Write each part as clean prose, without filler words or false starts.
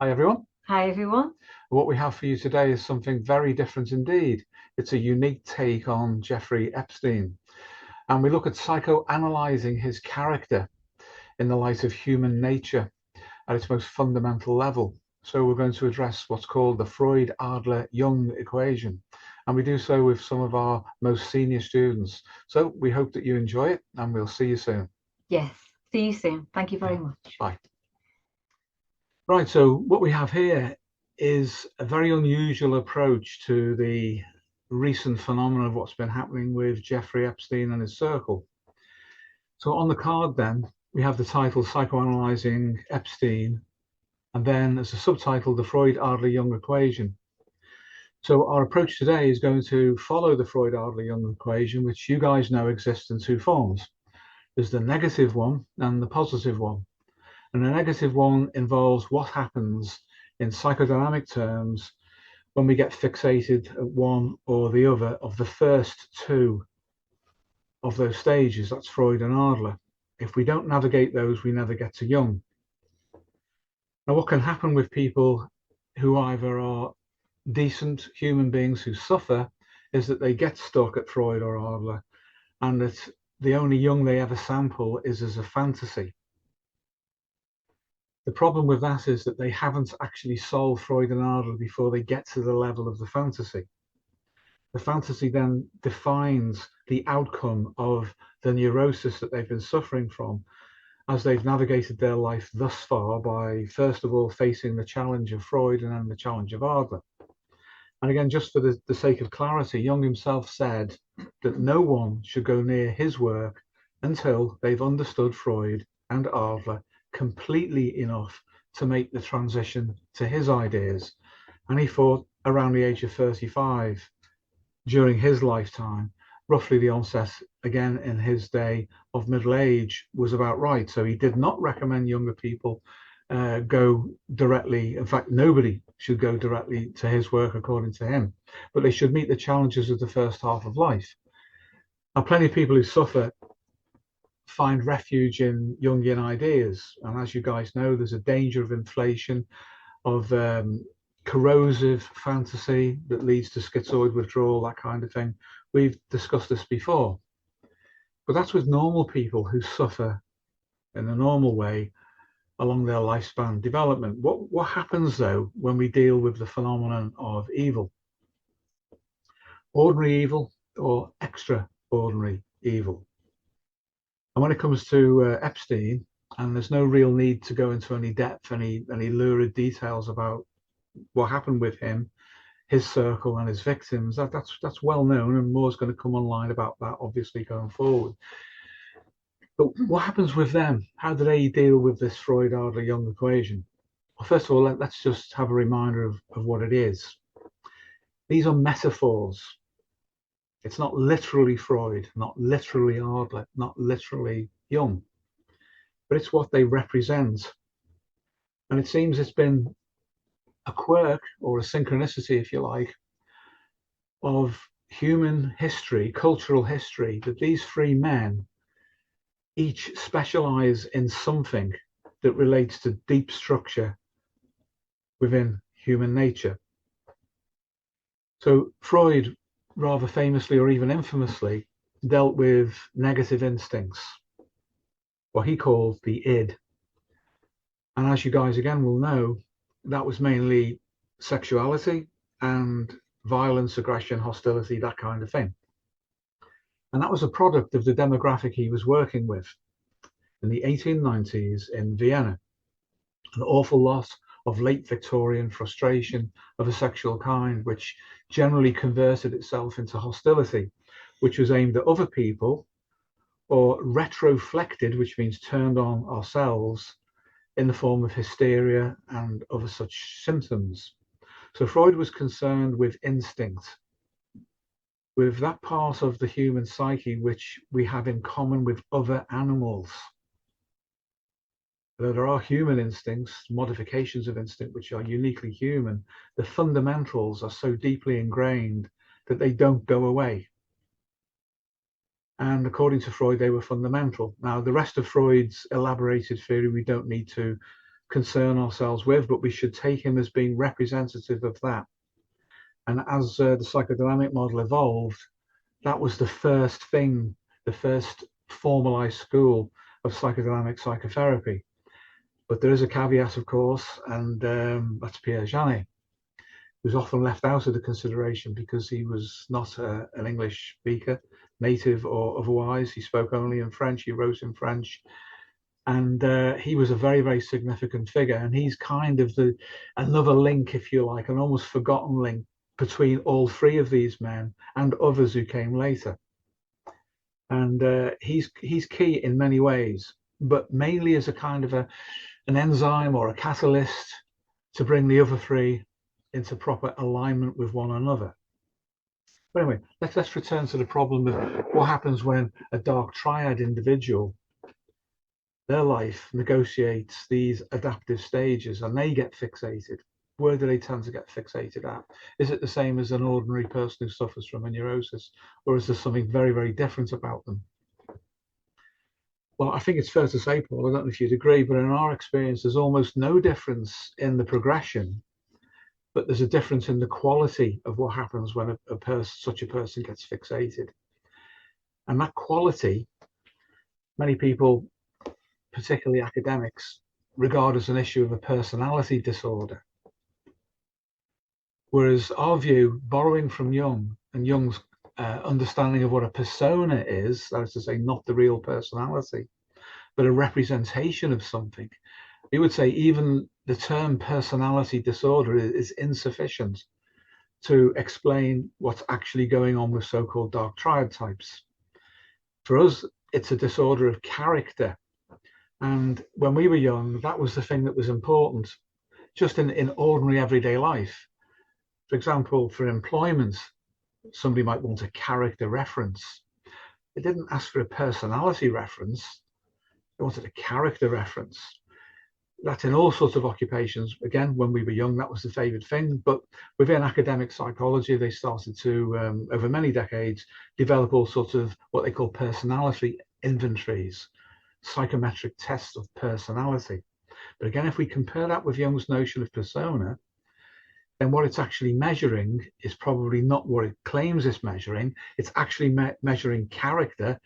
Hi everyone. Hi everyone. What we have for you today is something very different indeed. It's a unique take on Jeffrey Epstein, and we look at psychoanalyzing his character in the light of human nature at its most fundamental level. So we're going to address what's called the Freud-Adler-Jung Equation, and we do so with some of our most senior students. So we hope that you enjoy it, and we'll see you soon. Yes, see you soon. Thank you very much. Bye. Right, so what we have here is a very unusual approach to the recent phenomenon of what's been happening with Jeffrey Epstein and his circle. So on the card then, we have the title Psychoanalyzing Epstein, and then as a subtitle, the Freud-Adler-Jung Equation. So our approach today is going to follow the Freud-Adler-Jung Equation, which you guys know exists in two forms. There's the negative one and the positive one. And the negative one involves what happens in psychodynamic terms when we get fixated at one or the other of the first two of those stages. That's Freud and Adler. If we don't navigate those, we never get to Jung. Now, what can happen with people who either are decent human beings who suffer is that they get stuck at Freud or Adler, and that the only Jung they ever sample is as a fantasy. The problem with that is that they haven't actually solved Freud and Adler before they get to the level of the fantasy. The fantasy then defines the outcome of the neurosis that they've been suffering from as they've navigated their life thus far by, first of all, facing the challenge of Freud and then the challenge of Adler. And again, just for the sake of clarity, Jung himself said that no one should go near his work until they've understood Freud and Adler completely enough to make the transition to his ideas. And he thought around the age of 35, during his lifetime, roughly the onset again in his day of middle age, was about right. So he did not recommend younger people go directly. In fact, nobody should go directly to his work according to him, but they should meet the challenges of the first half of life. Now, plenty of people who suffer find refuge in Jungian ideas. And as you guys know, there's a danger of inflation, of corrosive fantasy that leads to schizoid withdrawal, that kind of thing. We've discussed this before. But that's with normal people who suffer in a normal way along their lifespan development. What happens, though, when we deal with the phenomenon of evil? Ordinary evil or extraordinary evil? And when it comes to Epstein, and there's no real need to go into any depth, any lurid details about what happened with him, his circle and his victims, that's well known, and more's going to come online about that obviously going forward. But what happens with them? How do they deal with this Freud-Adler-Jung equation? Well, first of all, let's just have a reminder of what it is. These are metaphors. It's not literally Freud, not literally Adler, not literally Jung, but it's what they represent. And it seems it's been a quirk or a synchronicity, if you like, of human history, cultural history, that these three men each specialize in something that relates to deep structure within human nature. So Freud, rather famously or even infamously, dealt with negative instincts, what he called the id. And as you guys again will know, that was mainly sexuality and violence, aggression, hostility, that kind of thing. And that was a product of the demographic he was working with in the 1890s in Vienna. An awful lot of late Victorian frustration of a sexual kind, which generally converted itself into hostility, which was aimed at other people, or retroflected, which means turned on ourselves, in the form of hysteria and other such symptoms. So Freud was concerned with instinct, with that part of the human psyche which we have in common with other animals. Though there are human instincts, modifications of instinct, which are uniquely human, the fundamentals are so deeply ingrained that they don't go away. And according to Freud, they were fundamental. Now, the rest of Freud's elaborated theory, we don't need to concern ourselves with, but we should take him as being representative of that. And as the psychodynamic model evolved, that was the first thing, the first formalized school of psychodynamic psychotherapy. But there is a caveat, of course, and that's Pierre Janet, who's often left out of the consideration because he was not an English speaker, native or otherwise. He spoke only in French, he wrote in French, and he was a very, very significant figure. And he's kind of another link, if you like, an almost forgotten link between all three of these men and others who came later. And he's key in many ways, but mainly as a kind of an enzyme or a catalyst to bring the other three into proper alignment with one another. But anyway, let's return to the problem of what happens when a dark triad individual, their life negotiates these adaptive stages and they get fixated. Where do they tend to get fixated at? Is it the same as an ordinary person who suffers from a neurosis, or is there something very, very different about them? Well, I think it's fair to say, Paul, I don't know if you'd agree, but in our experience, there's almost no difference in the progression, but there's a difference in the quality of what happens when such a person gets fixated. And that quality, many people, particularly academics, regard as an issue of a personality disorder. Whereas our view, borrowing from Jung and Jung's understanding of what a persona is, that is to say, not the real personality, but a representation of something, we would say even the term personality disorder is insufficient to explain what's actually going on with so-called dark triad types. For us, it's a disorder of character. And when we were young, that was the thing that was important, just in ordinary everyday life. For example, for employment, somebody might want a character reference. They didn't ask for a personality reference. They wanted a character reference. That's in all sorts of occupations. Again, when we were young, that was the favorite thing. But within academic psychology, they started to, over many decades, develop all sorts of what they call personality inventories, psychometric tests of personality. But again, if we compare that with Jung's notion of persona, then what it's actually measuring is probably not what it claims it's measuring. It's actually measuring character,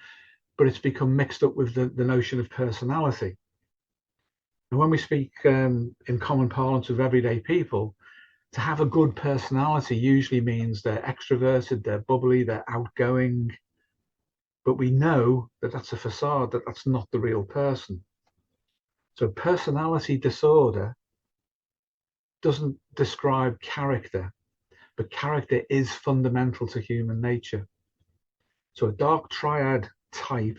but it's become mixed up with the notion of personality. And when we speak in common parlance of everyday people, to have a good personality usually means they're extroverted, they're bubbly, they're outgoing. But we know that that's a facade, that that's not the real person. So personality disorder doesn't describe character, but character is fundamental to human nature. So a dark triad type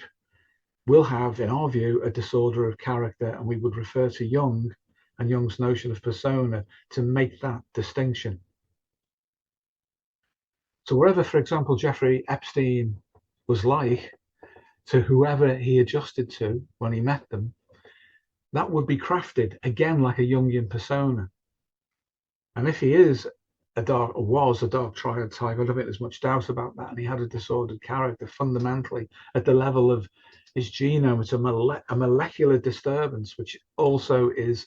will have, in our view, a disorder of character, and we would refer to Jung and Jung's notion of persona to make that distinction. So wherever, for example, Jeffrey Epstein was like to whoever he adjusted to when he met them, that would be crafted again like a Jungian persona. And if he is was a dark triad type, I don't think there's much doubt about that. And he had a disordered character fundamentally at the level of his genome. It's a molecular disturbance, which also is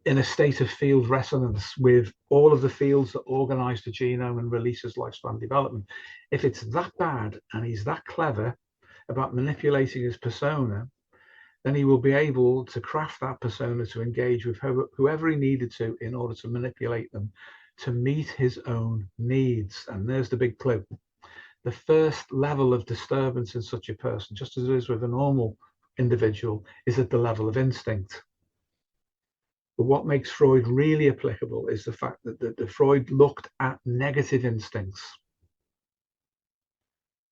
in a state of field resonance with all of the fields that organize the genome and releases lifespan development. If it's that bad and he's that clever about manipulating his persona, then he will be able to craft that persona to engage with whoever he needed to in order to manipulate them to meet his own needs. And there's the big clue. The first level of disturbance in such a person, just as it is with a normal individual, is at the level of instinct. But what makes Freud really applicable is the fact that Freud looked at negative instincts,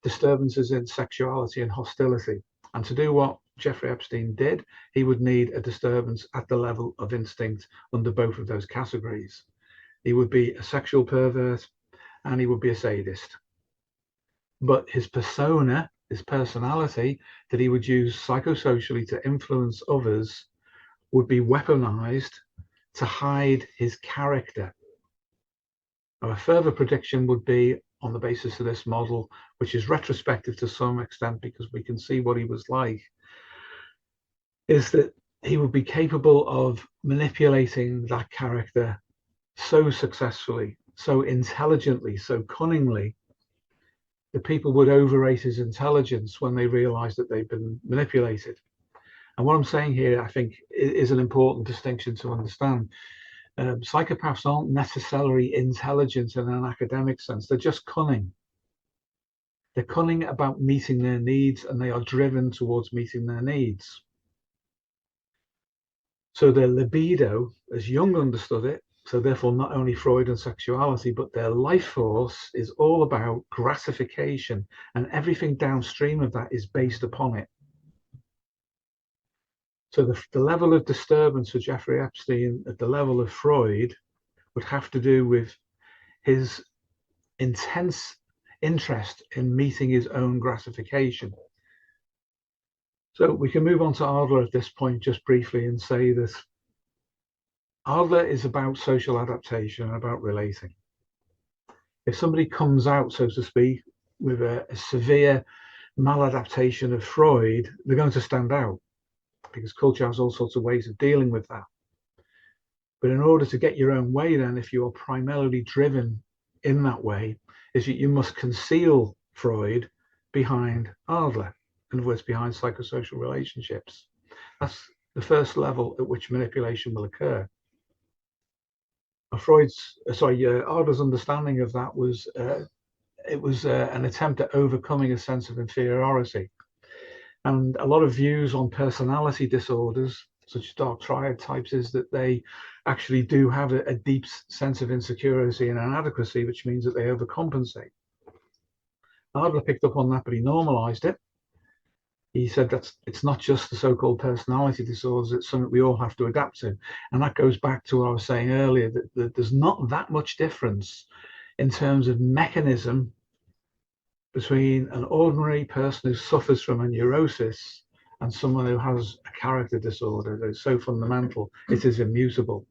disturbances in sexuality and hostility. And to do what Jeffrey Epstein did, he would need a disturbance at the level of instinct under both of those categories. He would be a sexual pervert and he would be a sadist. But his persona, his personality that he would use psychosocially to influence others would be weaponized to hide his character. Now, a further prediction would be on the basis of this model, which is retrospective to some extent because we can see what he was like, is that he would be capable of manipulating that character so successfully, so intelligently, so cunningly, that people would overrate his intelligence when they realized that they've been manipulated. And what I'm saying here, I think, is an important distinction to understand. Psychopaths aren't necessarily intelligent in an academic sense. They're just cunning. They're cunning about meeting their needs, and they are driven towards meeting their needs. So their libido, as Jung understood it, so therefore not only Freud and sexuality, but their life force is all about gratification, and everything downstream of that is based upon it. So the level of disturbance for Jeffrey Epstein at the level of Freud would have to do with his intense interest in meeting his own gratification. So we can move on to Adler at this point just briefly and say that Adler is about social adaptation, about relating. If somebody comes out, so to speak, with a severe maladaptation of Freud, they're going to stand out because culture has all sorts of ways of dealing with that. But in order to get your own way, then, if you are primarily driven in that way, is that you must conceal Freud behind Adler, in other words, behind psychosocial relationships. That's the first level at which manipulation will occur. Adler's understanding of that was an attempt at overcoming a sense of inferiority. And a lot of views on personality disorders, such as dark triad types, is that they actually do have a deep sense of insecurity and inadequacy, which means that they overcompensate. Adler picked up on that, but he normalized it. He said that it's not just the so-called personality disorders, it's something we all have to adapt to. And that goes back to what I was saying earlier, that there's not that much difference in terms of mechanism between an ordinary person who suffers from a neurosis and someone who has a character disorder that is so fundamental, it is immutable.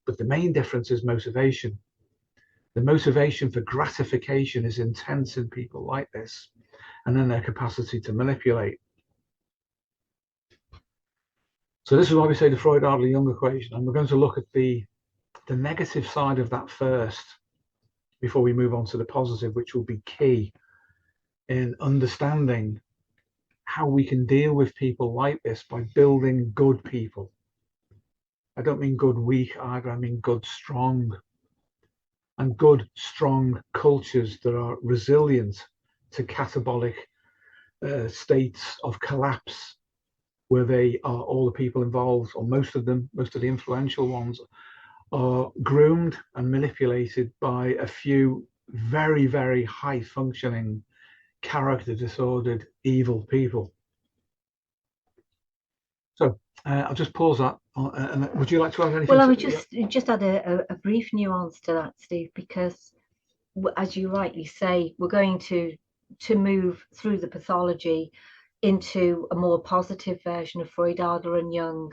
But the main difference is motivation. The motivation for gratification is intense in people like this, and then their capacity to manipulate. So this is why we say the Freud-Adler-Jung equation, and we're going to look at the negative side of that first before we move on to the positive, which will be key in understanding how we can deal with people like this by building good people. I don't mean good weak either, I mean good strong. And good strong cultures that are resilient to catabolic states of collapse, where they are all the people involved, or most of them, most of the influential ones, are groomed and manipulated by a few very, very high functioning, character disordered, evil people. So I'll just pause that. And would you like to add anything? Well, I would just add a brief nuance to that, Steve, because as you rightly say, we're going to move through the pathology into a more positive version of Freud, Adler and Jung.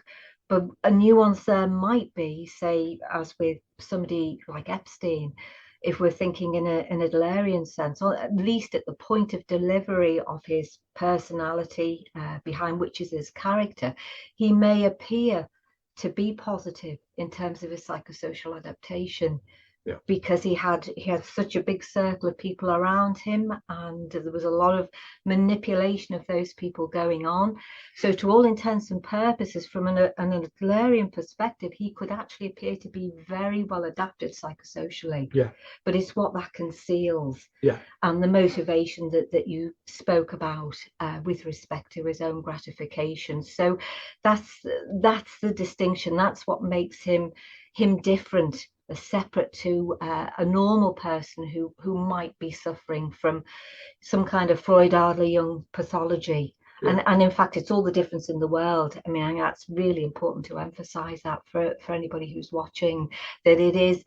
But a nuance there might be, say, as with somebody like Epstein, if we're thinking in an Adlerian sense, or at least at the point of delivery of his personality, behind which is his character, he may appear to be positive in terms of his psychosocial adaptation. Yeah. Because he had such a big circle of people around him, and there was a lot of manipulation of those people going on. So to all intents and purposes, from an Adlerian perspective, he could actually appear to be very well adapted psychosocially. Yeah. But it's what that conceals. Yeah. And the motivation that you spoke about with respect to his own gratification. So that's the distinction. That's what makes him different, separate to a normal person who might be suffering from some kind of Freud-Adler-Jung pathology. Yeah. And in fact, it's all the difference in the world. I mean, that's really important to emphasize that for anybody who's watching, that it is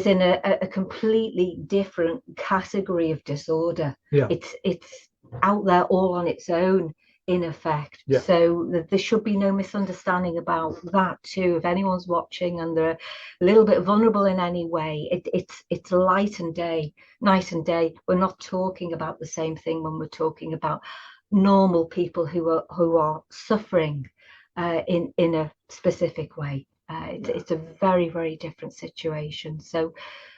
in a completely different category of disorder. Yeah. It's out there all on its own, in effect. Yeah. So there should be no misunderstanding about that too. If anyone's watching and they're a little bit vulnerable in any way, it's night and day. We're not talking about the same thing when we're talking about normal people who are suffering. in a specific way. It's a very, very different situation. So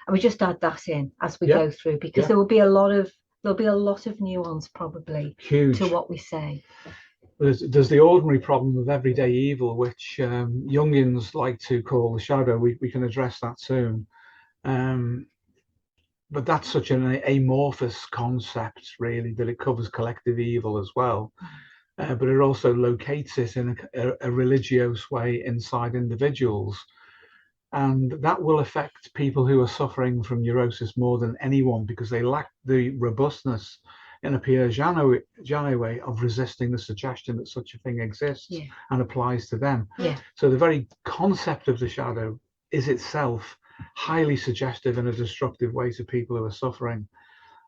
I would just add that in as we go through, because there will be a lot of nuance probably to what we say. There's the ordinary problem of everyday evil, which Jungians like to call the shadow. We can address that soon. But that's such an amorphous concept, really, that it covers collective evil as well. But it also locates it in a religious way inside individuals. And that will affect people who are suffering from neurosis more than anyone, because they lack the robustness in a Piaget way of resisting the suggestion that such a thing exists and applies to them. So the very concept of the shadow is itself highly suggestive in a destructive way to people who are suffering.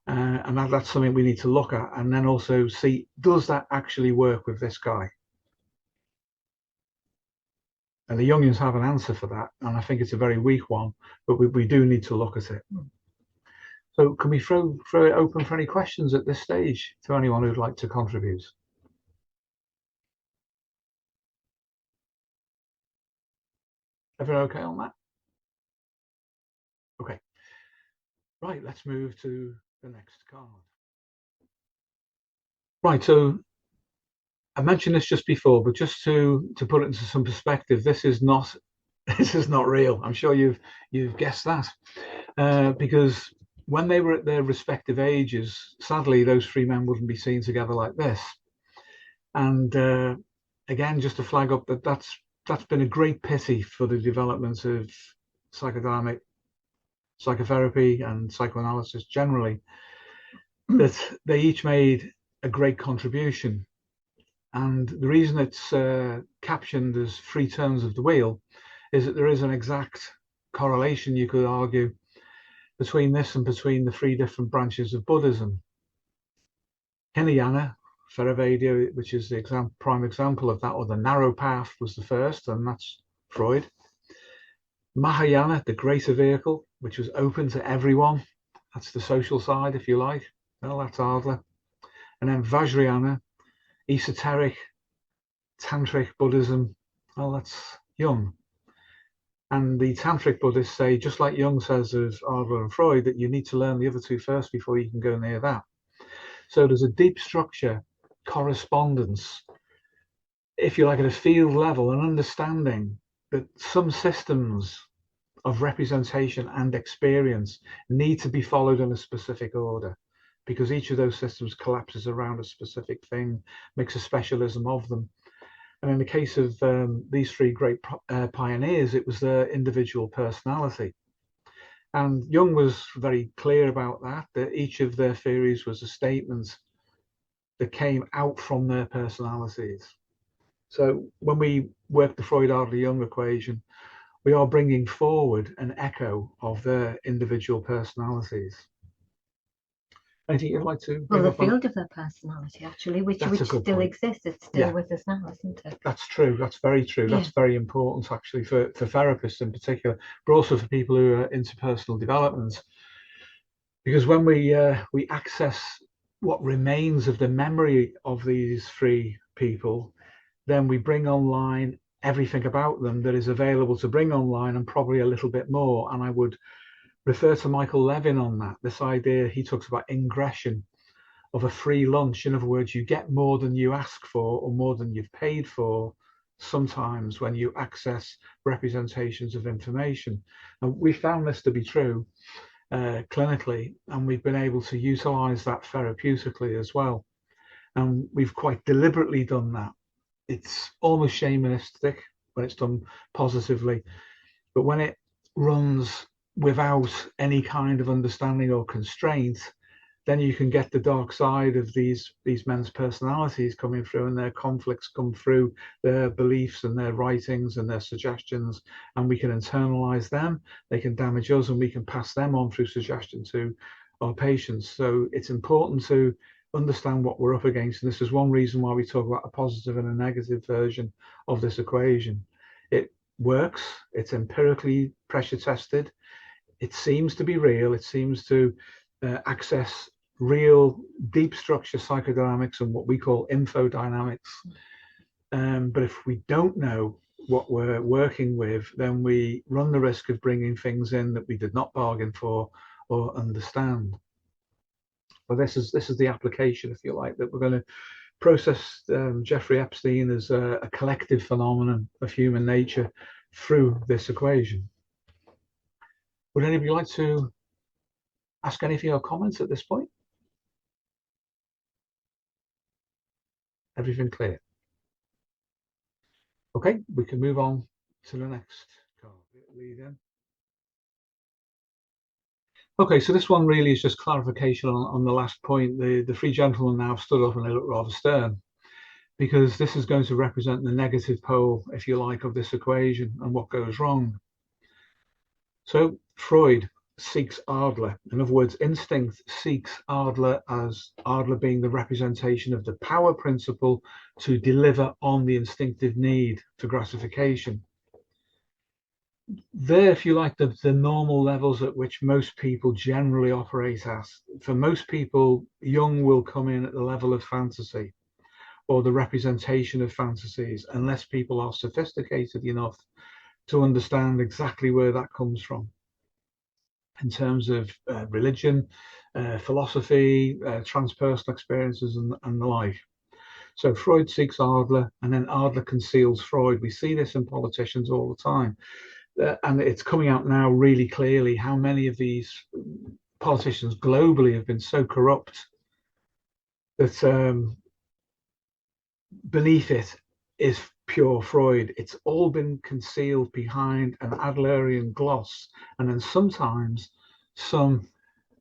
And that's something we need to look at, and then also see, does that actually work with this guy? And the Jungians have an answer for that, and I think it's a very weak one, but we do need to look at it. So can we throw it open for any questions at this stage to anyone who'd like to contribute? Everyone okay on that? Okay. Right, let's move to the next card. Right, so I mentioned this just before, but just to put it into some perspective, this is not real. I'm sure you've guessed that, because when they were at their respective ages, sadly, those three men wouldn't be seen together like this. And again, just to flag up that's been a great pity for the development of psychodynamic psychotherapy and psychoanalysis generally, that they each made a great contribution. And the reason it's captioned as three turns of the wheel is that there is an exact correlation, you could argue, between this and between the three different branches of Buddhism. Hinayana, Theravada, which is the prime example of that, or the narrow path, was the first, and that's Freud. Mahayana, the greater vehicle, which was open to everyone, that's the social side, if you like. Well, that's Adler. And then Vajrayana, esoteric, tantric Buddhism, well, that's Jung. And the tantric Buddhists say, just like Jung says of Adler and Freud, that you need to learn the other two first before you can go near that. So there's a deep structure, correspondence, if you like, at a field level, an understanding that some systems of representation and experience need to be followed in a specific order, because each of those systems collapses around a specific thing, makes a specialism of them. And in the case of these three great pioneers, it was their individual personality. And Jung was very clear about that each of their theories was a statement that came out from their personalities. So when we work the Freud-Adler-Jung equation, we are bringing forward an echo of their individual personalities. Anything you'd like to bring the up field of their personality, actually, which still exists, it's still with us now, isn't it? That's true. That's very true. That's very important, actually, for therapists in particular, but also for people who are into personal development. Because when we access what remains of the memory of these three people, then we bring online everything about them that is available to bring online, and probably a little bit more. And I would refer to Michael Levin on that. This idea, he talks about ingression, of a free lunch. In other words, you get more than you ask for or more than you've paid for sometimes when you access representations of information. And we found this to be true clinically, and we've been able to utilize that therapeutically as well. And we've quite deliberately done that. It's almost shamanistic when it's done positively, but when it runs without any kind of understanding or constraint, then you can get the dark side of these men's personalities coming through, and their conflicts come through, their beliefs and their writings and their suggestions, and we can internalize them. They can damage us, and we can pass them on through suggestion to our patients. So it's important to understand what we're up against, and this is one reason why we talk about a positive and a negative version of this equation. It works. It's empirically pressure tested. It seems to be real. It seems to access real deep structure psychodynamics and what we call infodynamics. But if we don't know what we're working with, then we run the risk of bringing things in that we did not bargain for or understand. But this is the application, if you like, that we're going to process Jeffrey Epstein as a collective phenomenon of human nature through this equation. Would anybody like to ask anything or comments at this point? Everything clear? Okay, we can move on to the next card. Lead in. Okay, so this one really is just clarification on the last point. The three gentlemen now have stood up and they look rather stern, because this is going to represent the negative pole, if you like, of this equation and what goes wrong. So Freud seeks Adler. In other words, instinct seeks Adler, as Adler being the representation of the power principle to deliver on the instinctive need for gratification. There, if you like, the normal levels at which most people generally operate at. For most people, Jung will come in at the level of fantasy or the representation of fantasies, unless people are sophisticated enough to understand exactly where that comes from in terms of religion, philosophy, transpersonal experiences, and the like. So Freud seeks Adler, and then Adler conceals Freud. We see this in politicians all the time. And it's coming out now really clearly how many of these politicians globally have been so corrupt that beneath it is pure Freud. It's all been concealed behind an Adlerian gloss, and then sometimes some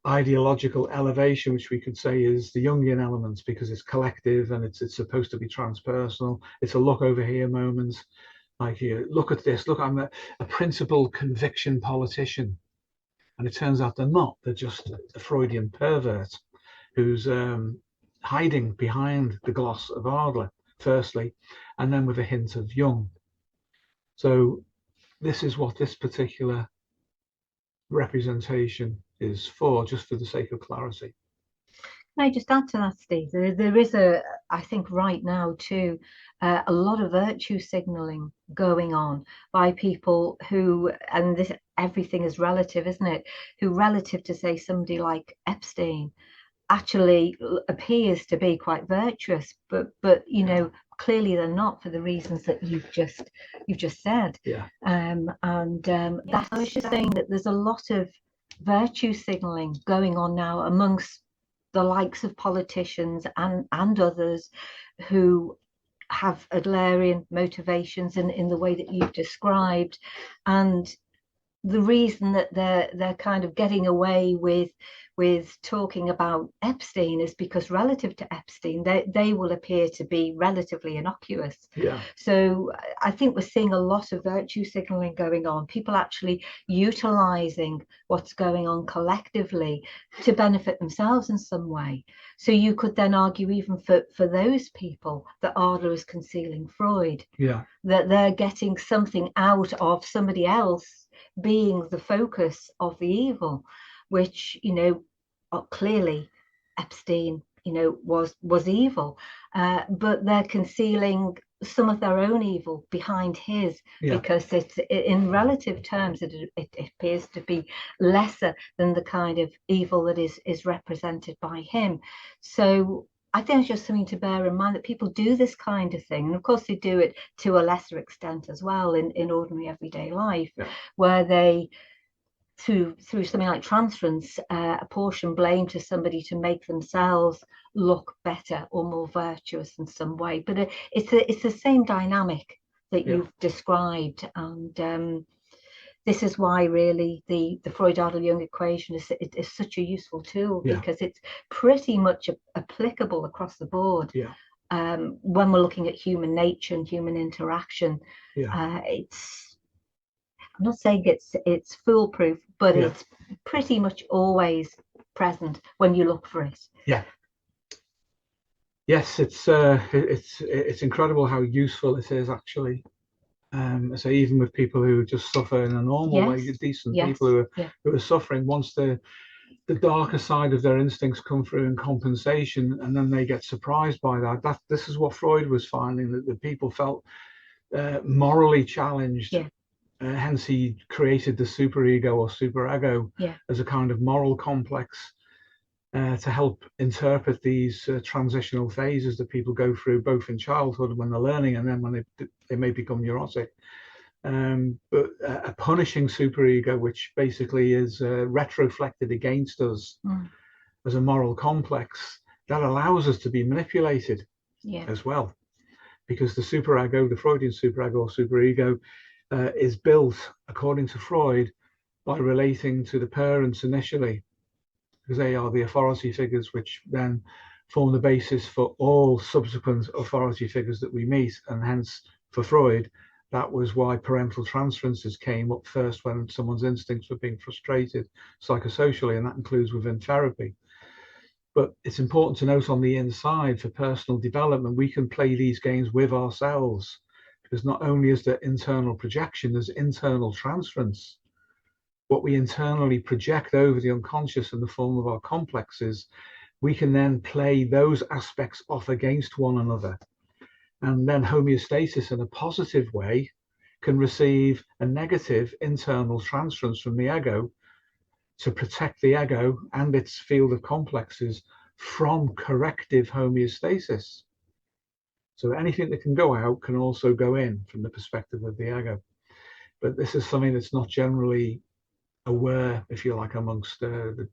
ideological elevation, which we could say is the Jungian elements, because it's collective and it's supposed to be transpersonal. It's a look over here moment, like here, look at this, look, I'm a principled conviction politician. And it turns out they're not. They're just a Freudian pervert who's hiding behind the gloss of Adler, firstly, and then with a hint of Jung. So this is what this particular representation is for, just for the sake of clarity. Can I just add to that, Steve? There is I think right now too, a lot of virtue signaling going on by people who, and this, everything is relative, isn't it? Who, relative to say somebody like Epstein, actually appears to be quite virtuous, but you know, clearly they're not, for the reasons that you've just said. That, I was just saying that there's a lot of virtue signaling going on now amongst the likes of politicians and others who have Adlerian motivations in the way that you've described, and the reason that they're kind of getting away with talking about Epstein is because relative to Epstein, they will appear to be relatively innocuous. So I think we're seeing a lot of virtue signaling going on, people actually utilizing what's going on collectively to benefit themselves in some way. So you could then argue, even for those people, that Adler is concealing Freud, that they're getting something out of somebody else being the focus of the evil, which, you know, clearly Epstein, you know, was evil, but they're concealing some of their own evil behind his, because it's, in relative terms, it appears to be lesser than the kind of evil that is represented by him. So I think it's just something to bear in mind, that people do this kind of thing, and of course they do it to a lesser extent as well in ordinary everyday life, where they, through something like transference, apportion blame to somebody to make themselves look better or more virtuous in some way. But it's the same dynamic that you've described, and this is why really the Freud-Adler-Jung equation is such a useful tool, because it's pretty much applicable across the board. When we're looking at human nature and human interaction, I'm not saying it's foolproof, but it's pretty much always present when you look for it. Yes, it's incredible how useful it is, actually. So even with people who just suffer in a normal way, decent people who are suffering, once the darker side of their instincts come through in compensation, and then they get surprised by that. This is what Freud was finding, that the people felt morally challenged. Yeah. Hence, he created the superego or superego as a kind of moral complex to help interpret these transitional phases that people go through, both in childhood when they're learning and then when they may become neurotic. But a punishing superego, which basically is retroflected against us as a moral complex, that allows us to be manipulated as well. Because the superego, the Freudian superego or superego, is built, according to Freud, by relating to the parents initially, because they are the authority figures which then form the basis for all subsequent authority figures that we meet. And hence, for Freud, that was why parental transferences came up first when someone's instincts were being frustrated psychosocially, and that includes within therapy. But it's important to note on the inside, for personal development, we can play these games with ourselves, because not only is there internal projection, there's internal transference. What we internally project over the unconscious in the form of our complexes, we can then play those aspects off against one another. And then homeostasis, in a positive way, can receive a negative internal transference from the ego to protect the ego and its field of complexes from corrective homeostasis. So anything that can go out can also go in from the perspective of the ego. But this is something that's not generally aware, if you like, amongst the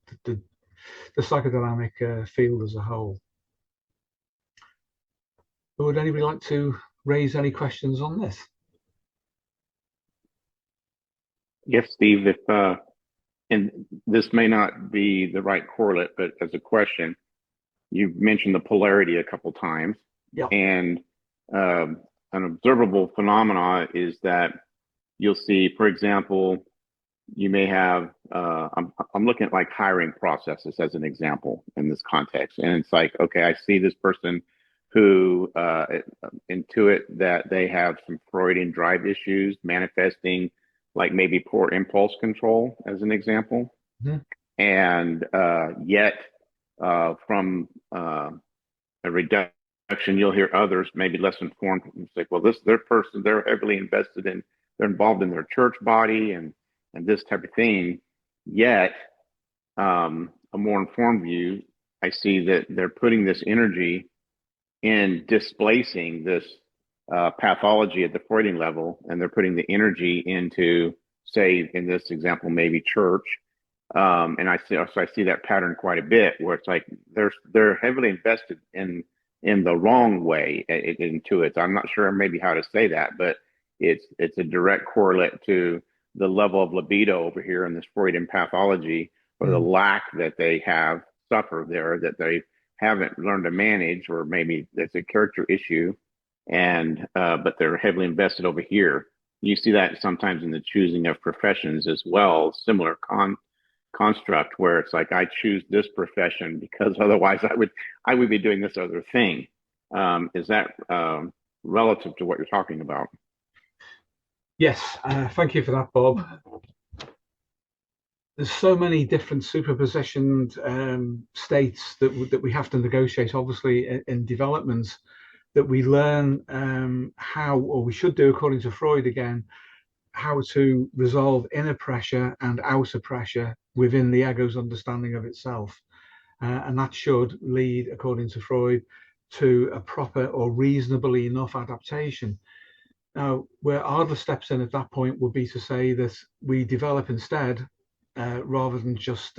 psychodynamic field as a whole. But would anybody like to raise any questions on this? Yes, Steve, if and this may not be the right correlate, but as a question, you've mentioned the polarity a couple times. Yeah. And an observable phenomena is that you'll see, for example, you may have, I'm looking at like hiring processes as an example in this context. And it's like, okay, I see this person who intuit that they have some Freudian drive issues manifesting, like maybe poor impulse control as an example. Mm-hmm. And yet from a reduction, you'll hear others maybe less informed say, well, their person, they're heavily invested in, they're involved in their church body and this type of thing. Yet a more informed view, I see that they're putting this energy in displacing this pathology at the Freudian level, and they're putting the energy into, say, in this example, maybe church. And I see that pattern quite a bit, where it's like they're heavily invested in the wrong way. It intuits. I'm not sure maybe how to say that, but it's a direct correlate to the level of libido over here in this Freudian pathology, or the lack that they have suffered there, that they haven't learned to manage, or maybe it's a character issue, and but they're heavily invested over here. You see that sometimes in the choosing of professions as well, similar construct, where it's like, I choose this profession because otherwise I would be doing this other thing. Is that relative to what you're talking about? Yes, thank you for that, Bob. There's so many different superpositioned states that we have to negotiate, obviously, in development, that we learn how, or we should do, according to Freud again, how to resolve inner pressure and outer pressure within the ego's understanding of itself. And that should lead, according to Freud, to a proper or reasonably enough adaptation. Now, where Adler steps in at that point would be to say that we develop instead, rather than just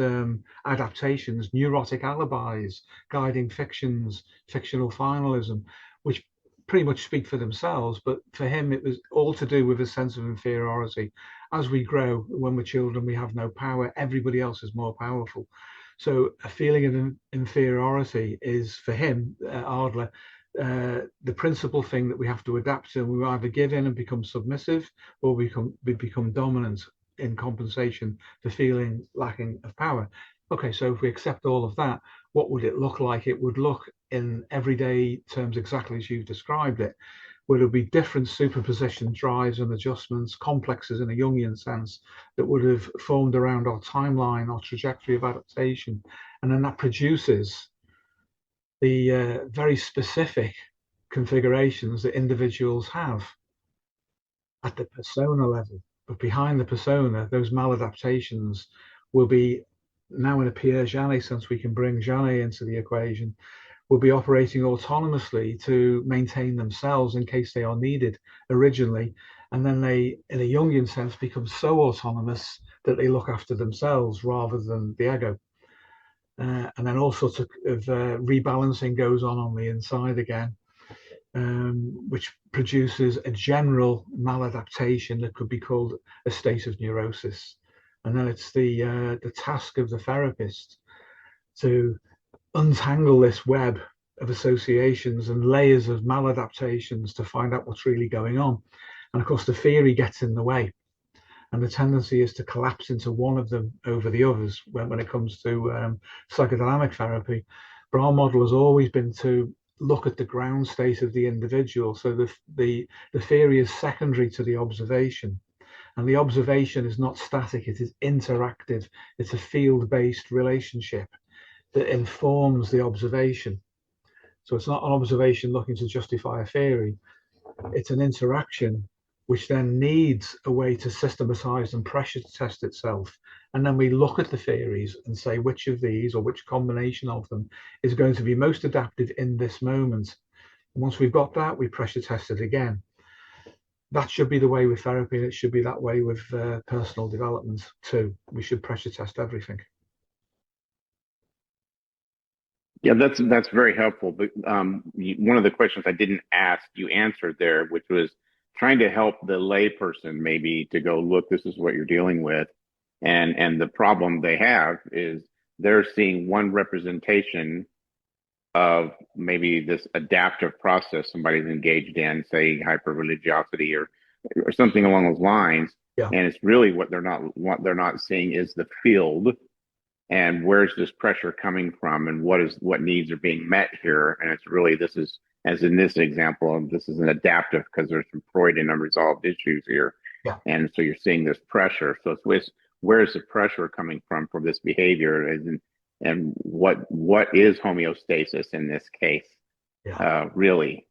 adaptations, neurotic alibis, guiding fictions, fictional finalism, which pretty much speak for themselves. But for him, it was all to do with a sense of inferiority. As we grow, when we're children, we have no power. Everybody else is more powerful. So a feeling of inferiority is, for him, Adler, the principal thing that we have to adapt to. We either give in and become submissive, or we become dominant in compensation for feeling lacking of power. Okay, so if we accept all of that, what would it look like? It would look in everyday terms exactly as you've described it. where there'll be different superposition drives and adjustments, complexes in a Jungian sense, that would have formed around our timeline, our trajectory of adaptation. And then that produces the very specific configurations that individuals have at the persona level. But behind the persona, those maladaptations will be, now in a Pierre-Janet sense, we can bring Janet into the equation, will be operating autonomously to maintain themselves in case they are needed originally. And then they, in a Jungian sense, become so autonomous that they look after themselves rather than the ego. And then all sorts of rebalancing goes on the inside again, which produces a general maladaptation that could be called a state of neurosis. And then it's the task of the therapist to untangle this web of associations and layers of maladaptations to find out what's really going on. And of course, the theory gets in the way. And the tendency is to collapse into one of them over the others when it comes to psychodynamic therapy. But our model has always been to look at the ground state of the individual. So the theory is secondary to the observation. And the observation is not static, it is interactive. It's a field-based relationship that informs the observation. So it's not an observation looking to justify a theory. It's an interaction which then needs a way to systematize and pressure test itself. And then we look at the theories and say which of these or which combination of them is going to be most adapted in this moment. And once we've got that, we pressure test it again. That should be the way with therapy, and it should be that way with personal development too. We should pressure test everything. Yeah, that's very helpful. But one of the questions I didn't ask, you answered there, which was trying to help the layperson maybe to go, look, this is what you're dealing with. And the problem they have is they're seeing one representation of maybe this adaptive process somebody's engaged in, say hyper-religiosity or something along those lines. Yeah. And it's really what they're not seeing is the field and where's this pressure coming from and what needs are being met here. And it's really, this is, as in this example, this is an adaptive because there's some Freudian unresolved issues here. Yeah. And so you're seeing this pressure. So it's where's the pressure coming from for this behavior, and what is homeostasis in this case? Yeah. Really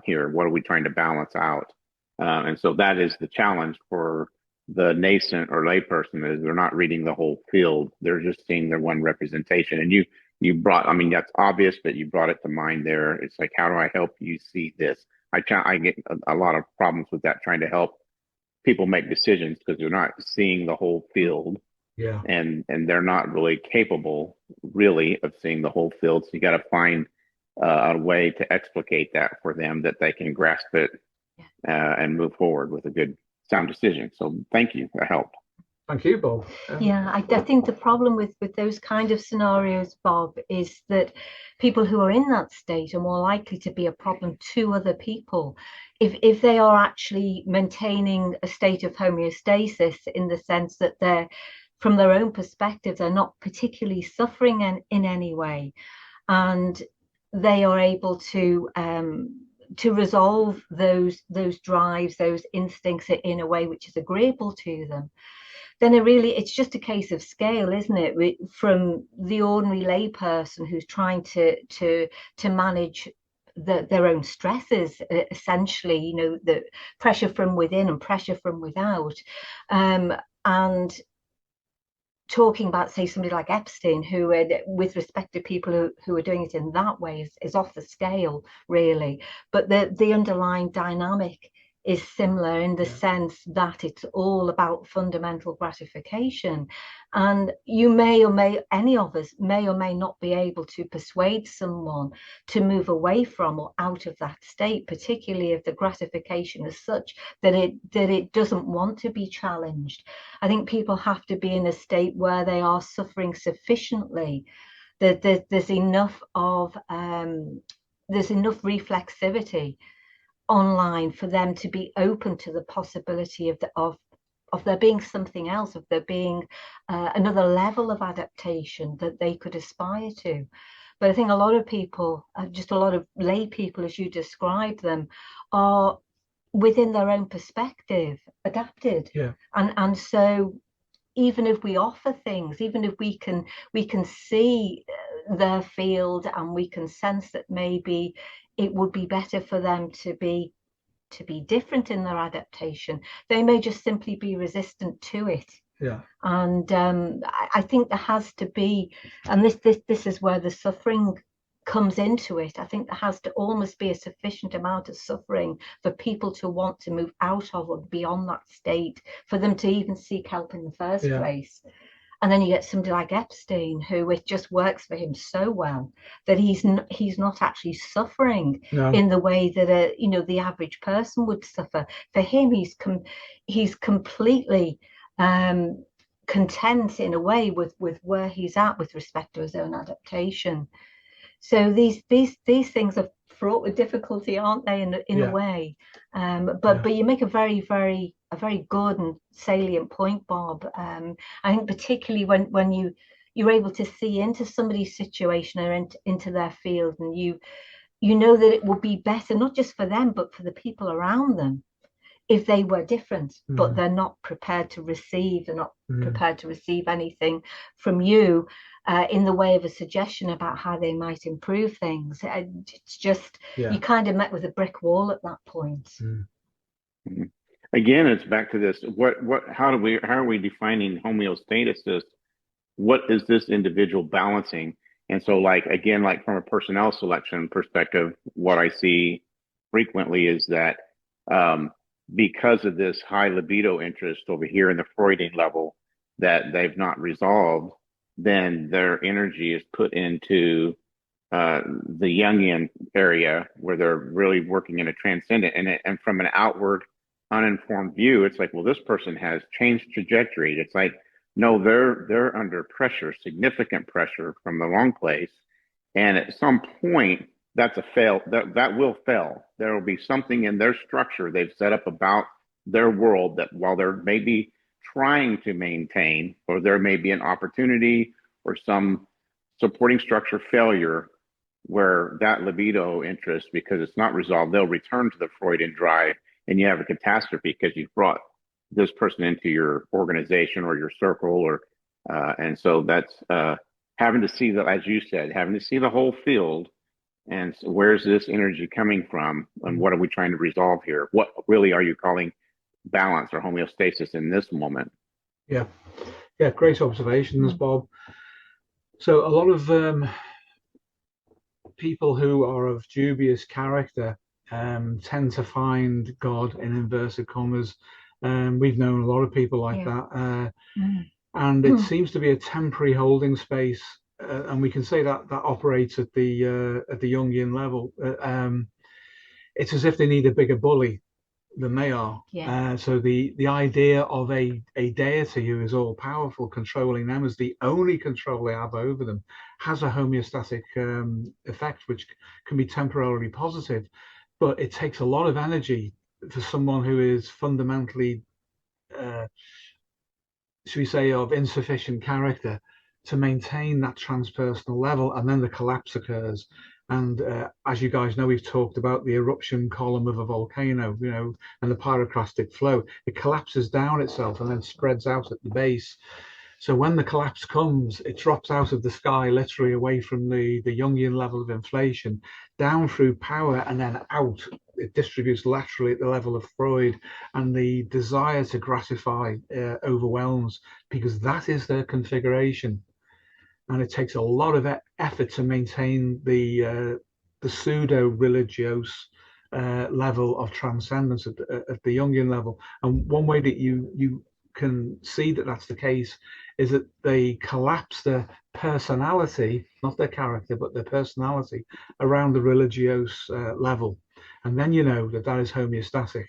here, what are we trying to balance out? And so that is the challenge for the nascent or layperson, is they're not reading the whole field. They're just seeing their one representation. And you brought, I mean, that's obvious, but you brought it to mind there. It's like, how do I help you see this? I get a lot of problems with that, trying to help people make decisions because they're not seeing the whole field. Yeah. And they're not really capable really of seeing the whole field. So you got to find a way to explicate that for them, that they can grasp it and move forward with a good sound decision. So thank you, that helped. Thank you, Bob. Yeah, I think the problem with those kind of scenarios, Bob, is that people who are in that state are more likely to be a problem to other people if they are actually maintaining a state of homeostasis, in the sense that they're, from their own perspective, they're not particularly suffering in any way, and they are able to resolve those drives, those instincts in a way which is agreeable to them. Then it's just a case of scale, isn't it? From the ordinary layperson who's trying to manage their own stresses, essentially, you know, the pressure from within and pressure from without, and talking about, say, somebody like Epstein, who, with respect to people who are doing it in that way, is off the scale, really. But the underlying dynamic is similar in the sense that it's all about fundamental gratification. And any of us may or may not be able to persuade someone to move away from or out of that state, particularly if the gratification is such that it doesn't want to be challenged. I think people have to be in a state where they are suffering sufficiently that there's enough reflexivity online for them to be open to the possibility of there being something else, of there being another level of adaptation that they could aspire to. But I think a lot of people, just a lot of lay people, as you describe them, are within their own perspective, adapted. Yeah. And so even if we offer things, even if we can see their field, and we can sense that maybe it would be better for them to be different in their adaptation, they may just simply be resistant to it. Yeah. And I think there has to be, and this is where the suffering comes into it. I think there has to almost be a sufficient amount of suffering for people to want to move out of or beyond that state, for them to even seek help in the first place. And then you get somebody like Epstein, who it just works for him so well that he's not actually suffering in the way that the average person would suffer. For him, he's completely content in a way with where he's at with respect to his own adaptation. So these things are fraught with difficulty, aren't they, in a way? But you make a very good and salient point, Bob. I think particularly when you're able to see into somebody's situation or into their field, and you know that it would be better not just for them but for the people around them if they were different, but they're not prepared to receive. They're not prepared to receive anything from you in the way of a suggestion about how they might improve things. It's just, you kind of met with a brick wall at that point. Again, it's back to this: how are we defining homeostasis? What is this individual balancing? And so, like from a personnel selection perspective, what I see frequently is that because of this high libido interest over here in the Freudian level that they've not resolved, then their energy is put into the Jungian area, where they're really working in a transcendent. And from an outward, uninformed view, it's like, well, this person has changed trajectory. It's like, no, they're under pressure, significant pressure from the wrong place, and at some point, that's a fail. That will fail. There will be something in their structure they've set up about their world that, while they're maybe trying to maintain, or there may be an opportunity or some supporting structure failure, where that libido interest, because it's not resolved, they'll return to the Freudian drive, and you have a catastrophe because you've brought this person into your organization or your circle, and so that's having to see that, as you said, having to see the whole field. And so where's this energy coming from, and what are we trying to resolve here? What really are you calling balance or homeostasis in this moment? Yeah, great observations, Bob. So a lot of people who are of dubious character tend to find God, in inverted commas. We've known a lot of people like that, and it seems to be a temporary holding space. And we can say that operates at the Jungian level. It's as if they need a bigger bully than they are. So the idea of a deity who is all powerful, controlling them as the only control they have over them, has a homeostatic effect, which can be temporarily positive, but it takes a lot of energy for someone who is fundamentally, should we say, of insufficient character, to maintain that transpersonal level, and then the collapse occurs. And as you guys know, we've talked about the eruption column of a volcano, and the pyroclastic flow. It collapses down itself and then spreads out at the base. So when the collapse comes, it drops out of the sky, literally away from the Jungian level of inflation, down through power, and then out. It distributes laterally at the level of Freud, and the desire to gratify overwhelms, because that is their configuration. And it takes a lot of effort to maintain the pseudo-religious level of transcendence at the Jungian level. And one way that you can see that that's the case is that they collapse their personality, not their character, but their personality, around the religious level. And then you know that is homeostatic.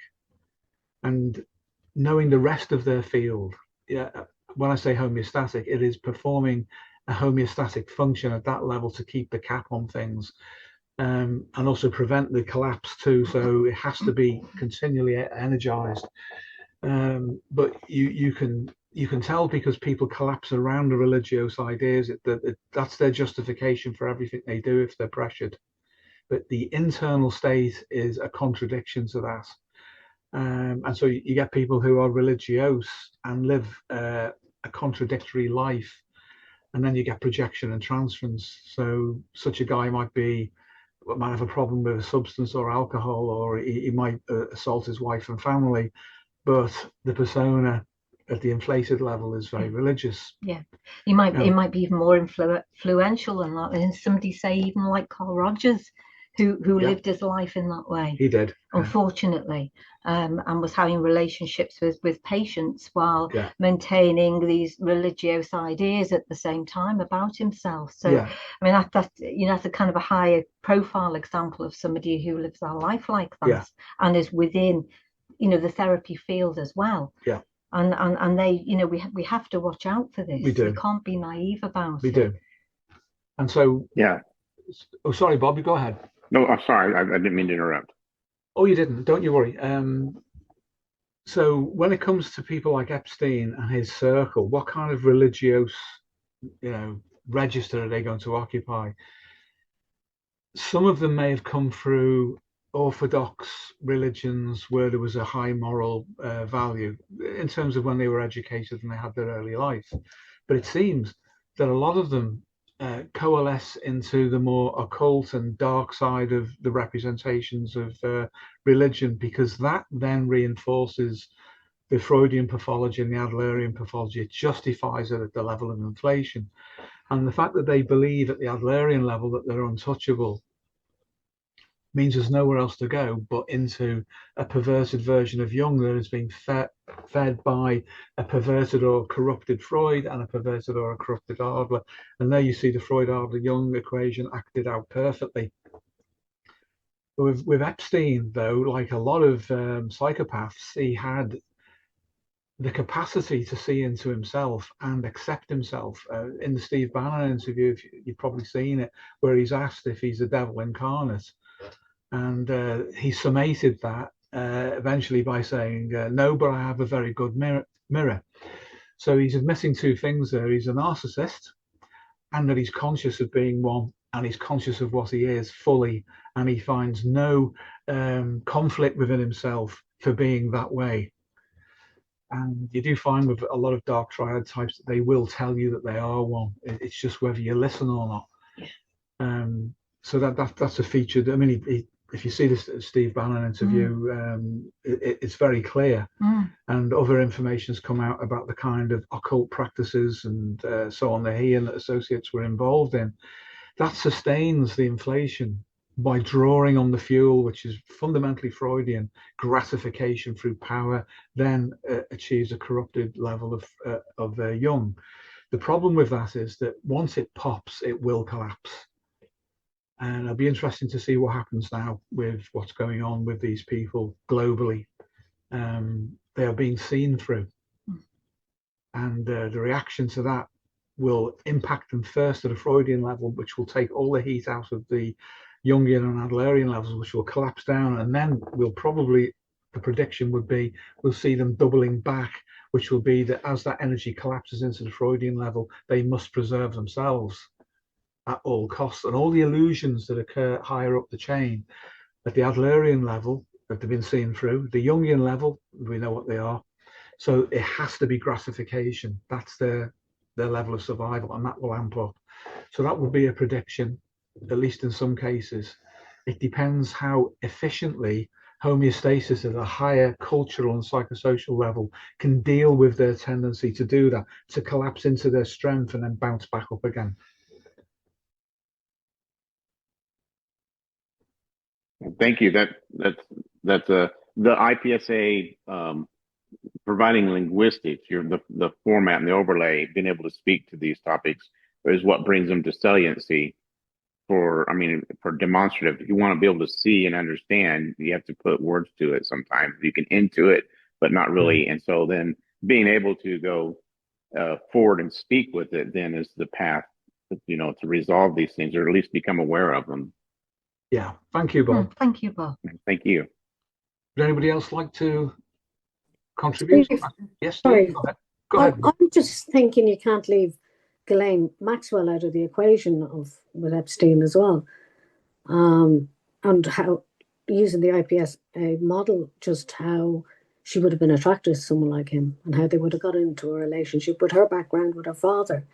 And knowing the rest of their field, when I say homeostatic, it is performing a homeostatic function at that level to keep the cap on things, and also prevent the collapse too. So it has to be continually energized. But you can tell, because people collapse around the religious ideas, that's their justification for everything they do if they're pressured. But the internal state is a contradiction to that. And so you get people who are religious and live a contradictory life, and then you get projection and transference. So such a guy might have a problem with a substance or alcohol, or he might assault his wife and family, but the persona at the inflated level is very religious. Yeah, it might be even more influential than that. And somebody say even like Carl Rogers, who lived his life in that way. He did, unfortunately, and was having relationships with patients while maintaining these religious ideas at the same time about himself. So I mean that's a kind of a higher profile example of somebody who lives their life like that and is within the therapy field as well. And they, we have to watch out for this. We do. We can't be naive about it. We do. And so oh, sorry, Bob, go ahead. No, I'm sorry, I didn't mean to interrupt. Oh, you didn't. Don't you worry. So when it comes to people like Epstein and his circle, what kind of religious, register are they going to occupy? Some of them may have come through orthodox religions where there was a high moral value in terms of when they were educated and they had their early life. But it seems that a lot of them coalesce into the more occult and dark side of the representations of religion, because that then reinforces the Freudian pathology and the Adlerian pathology. It justifies it at the level of inflation. And the fact that they believe at the Adlerian level that they're untouchable means there's nowhere else to go but into a perverted version of Jung that is being fed by a perverted or corrupted Freud and a perverted or a corrupted Adler. And there you see the Freud-Adler-Jung equation acted out perfectly. With Epstein, though, like a lot of psychopaths, he had the capacity to see into himself and accept himself. In the Steve Bannon interview, you've probably seen it, where he's asked if he's the devil incarnate. And he summated that eventually by saying, no, but I have a very good mirror. So he's admitting two things there. He's a narcissist, and that he's conscious of being one, and he's conscious of what he is fully, and he finds no conflict within himself for being that way. And you do find with a lot of dark triad types that they will tell you that they are one. It's just whether you listen or not. So that's a feature. I mean, if you see this Steve Bannon interview, it's very clear. And other information's come out about the kind of occult practices and so on that he and the associates were involved in. That sustains the inflation by drawing on the fuel, which is fundamentally Freudian, gratification through power, then achieves a corrupted level of Jung. The problem with that is that once it pops, it will collapse. And it'll be interesting to see what happens now with what's going on with these people globally. They are being seen through. And the reaction to that will impact them first at a Freudian level, which will take all the heat out of the Jungian and Adlerian levels, which will collapse down. And then the prediction would be, we'll see them doubling back, which will be that as that energy collapses into the Freudian level, they must preserve themselves at all costs. And all the illusions that occur higher up the chain at the Adlerian level that they've been seen through, the Jungian level, we know what they are. So it has to be gratification. That's their level of survival, and that will amp up. So that would be a prediction, at least in some cases. It depends how efficiently homeostasis at a higher cultural and psychosocial level can deal with their tendency to do that, to collapse into their strength and then bounce back up again. Thank you. That's the IPSA providing linguistics, the format and the overlay, being able to speak to these topics is what brings them to saliency. For demonstrative, if you want to be able to see and understand, you have to put words to it. Sometimes you can intuit, but not really. And so then being able to go forward and speak with it then is the path, to resolve these things, or at least become aware of them. Yeah. Thank you, Bob. Thank you, Bob. Thank you. Would anybody else like to contribute? Steve, yes, Steve, go ahead. I'm just thinking you can't leave Ghislaine Maxwell out of the equation with Epstein as well. And how using the IPSA model, just how she would have been attracted to someone like him and how they would have got into a relationship with her background with her father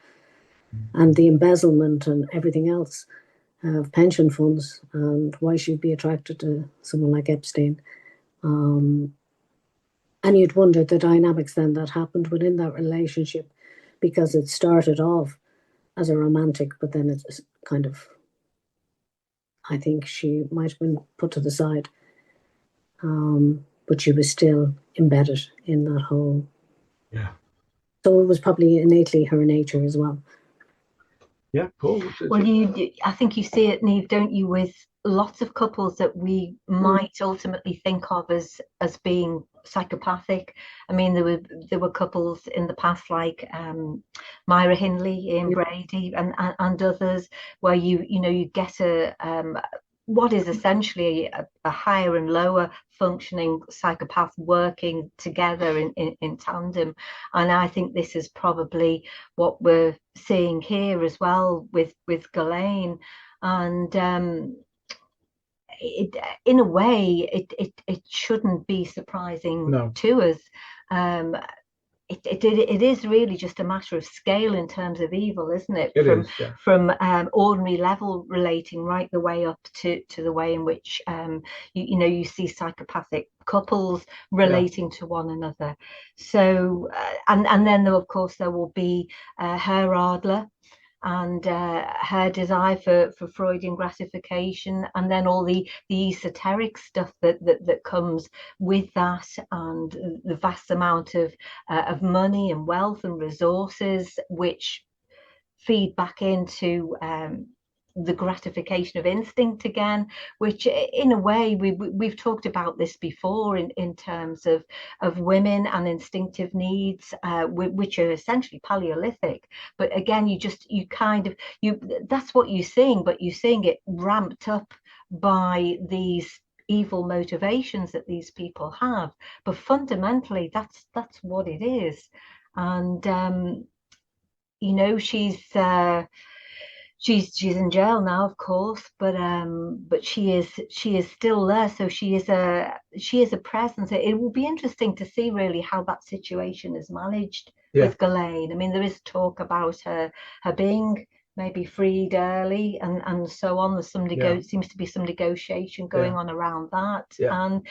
and the embezzlement and everything else of pension funds, and why she'd be attracted to someone like Epstein. And you'd wonder the dynamics then that happened within that relationship, because it started off as a romantic, but then it's kind of, I think she might have been put to the side. But she was still embedded in that whole. Yeah. So it was probably innately her nature as well. Yeah, Paul. Well, I think you see it, Niamh, don't you, with lots of couples that we might ultimately think of as being psychopathic. I mean, there were couples in the past like Myra Hindley, Ian Brady, and others, where you get what is essentially a higher and lower functioning psychopath working together in tandem. And I think this is probably what we're seeing here as well with Ghislaine. And in a way, it shouldn't be surprising to us. It is really just a matter of scale in terms of evil, isn't it? From ordinary level relating right the way up to the way in which you see psychopathic couples relating to one another. So and then of course there will be her Adler and her desire for Freudian gratification, and then all the esoteric stuff that comes with that, and the vast amount of money and wealth and resources which feed back into the gratification of instinct again, which in a way we've talked about this before in terms of women and instinctive needs, which are essentially Paleolithic. But again, that's what you're seeing, but you're seeing it ramped up by these evil motivations that these people have. But fundamentally, that's what it is. And she's in jail now, of course, but she is still there. So she is a presence. It will be interesting to see really how that situation is managed with Ghislaine. I mean, there is talk about her being maybe freed early and so on. There's seems to be some negotiation going on around that. And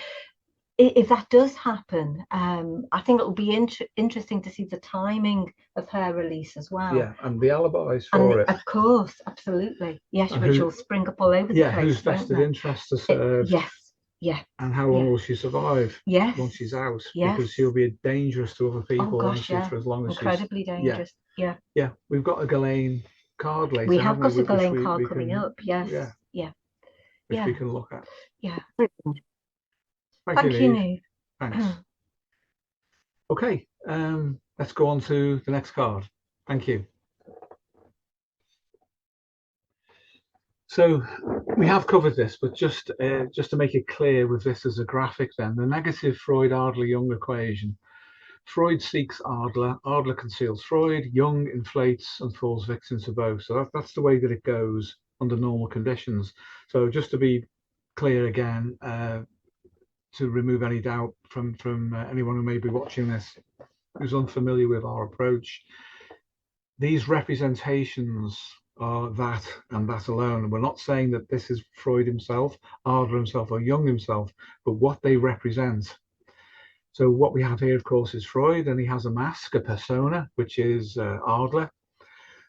if that does happen, I think it will be interesting to see the timing of her release as well. Yeah, and the alibis for it. Of course, absolutely. Yes, which will spring up all over the place. Yeah, whose vested interest to serve. Yes, yeah. And how long will she survive once she's out? Because she'll be dangerous to other people, for as long as incredibly dangerous. Yeah. Yeah, we've got a Ghislaine card later. We have got a Ghislaine card coming up, yes. Yeah. Which we can look at. Yeah. Thank you, Niamh. Thanks. Okay, let's go on to the next card. Thank you. So we have covered this, but just to make it clear with this as a graphic then, the negative Freud-Adler-Jung equation. Freud seeks Adler, Adler conceals Freud, Jung inflates and falls victim to both. So that's the way that it goes under normal conditions. So just to be clear again, to remove any doubt from anyone who may be watching this who's unfamiliar with our approach, these representations are that and that alone. And we're not saying that this is Freud himself, Adler himself, or Jung himself, but what they represent. So what we have here, of course, is Freud, and he has a mask, a persona, which is Adler.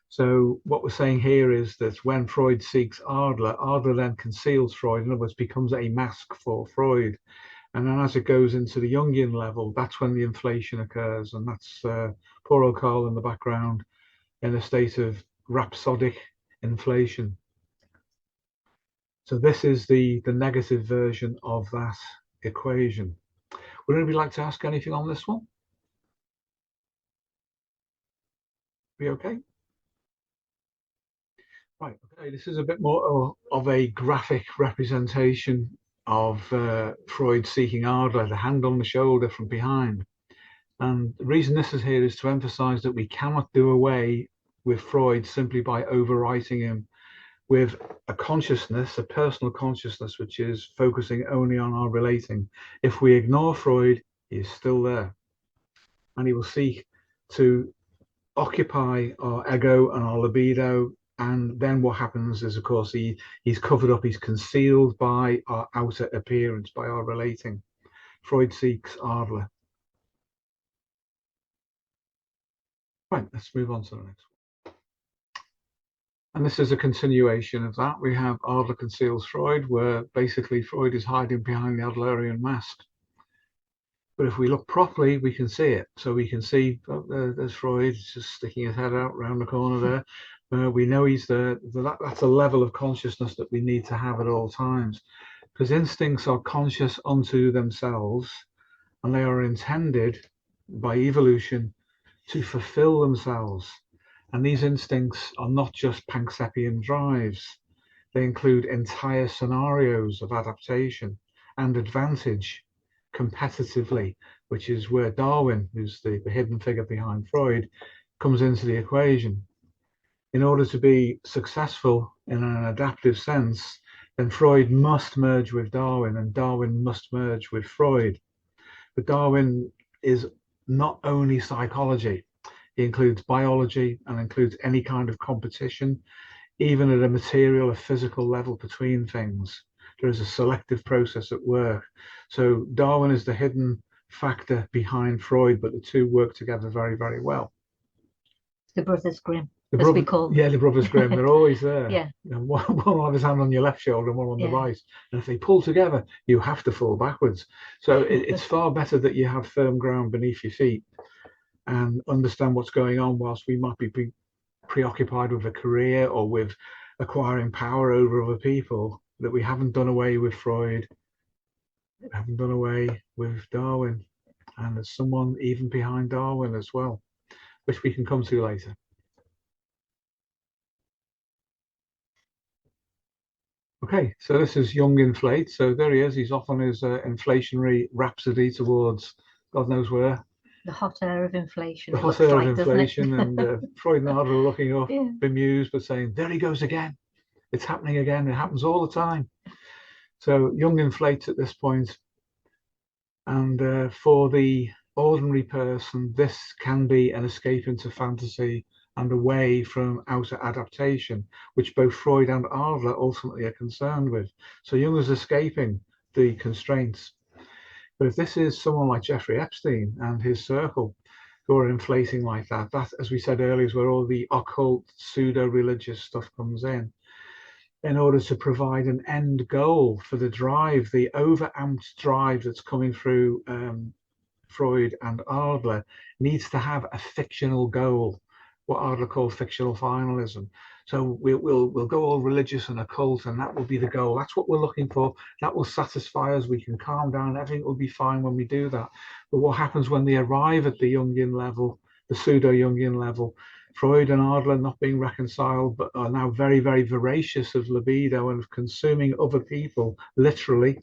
So what we're saying here is that when Freud seeks Adler, Adler then conceals Freud, in other words, becomes a mask for Freud. And then as it goes into the Jungian level, that's when the inflation occurs. And that's poor old Carl in the background in a state of rhapsodic inflation. So this is the negative version of that equation. Would anybody like to ask anything on this one? Be okay? Right, okay, this is a bit more of a graphic representation of Freud seeking Adler, the hand on the shoulder from behind. And the reason this is here is to emphasize that we cannot do away with Freud simply by overwriting him with a consciousness, a personal consciousness, which is focusing only on our relating. If we ignore Freud, he is still there. And he will seek to occupy our ego and our libido. And then what happens is, of course, he's covered up, he's concealed by our outer appearance, by our relating. Freud seeks Adler. Right, let's move on to the next one. And this is a continuation of that. We have Adler conceals Freud, where basically Freud is hiding behind the Adlerian mask. But if we look properly, we can see it. So we can see, there's Freud just sticking his head out around the corner there. We know he's there. That's a level of consciousness that we need to have at all times. Because instincts are conscious unto themselves, and they are intended by evolution to fulfill themselves. And these instincts are not just Panksepian drives. They include entire scenarios of adaptation and advantage competitively, which is where Darwin, who's the hidden figure behind Freud, comes into the equation. In order to be successful in an adaptive sense, then Freud must merge with Darwin, and Darwin must merge with Freud. But Darwin is not only psychology. He includes biology and includes any kind of competition, even at a material or physical level between things. There is a selective process at work. So Darwin is the hidden factor behind Freud, but the two work together very, very well. The Brothers Grimm, as we call them. Yeah, the Brothers Grimm, they're always there. Yeah. And one will have his hand on your left shoulder and one on the Yeah. right. And if they pull together, you have to fall backwards. So it's far better that you have firm ground beneath your feet and understand what's going on, whilst we might be preoccupied with a career or with acquiring power over other people, that we haven't done away with Freud, we haven't done away with Darwin, and there's someone even behind Darwin as well, which we can come to later. Okay, so this is Jung inflate. So there he is. He's off on his inflationary rhapsody towards God knows where. The hot air of inflation. The hot air of inflation, and Freud and Adler are looking up, yeah, bemused, but saying, there he goes again. It's happening again. It happens all the time. So Jung inflates at this point. And for the ordinary person, this can be an escape into fantasy and away from outer adaptation, which both Freud and Adler ultimately are concerned with. So Jung is escaping the constraints. But if this is someone like Jeffrey Epstein and his circle who are inflating like that, that, as we said earlier, is where all the occult, pseudo-religious stuff comes in order to provide an end goal for the drive, the over-amped drive that's coming through Freud and Adler needs to have a fictional goal, what Adler called fictional finalism. So we'll go all religious and occult, and that will be the goal. That's what we're looking for. That will satisfy us. We can calm down. Everything will be fine when we do that. But what happens when they arrive at the Jungian level, the pseudo-Jungian level? Freud and Adler not being reconciled, but are now very, very voracious of libido and of consuming other people, literally,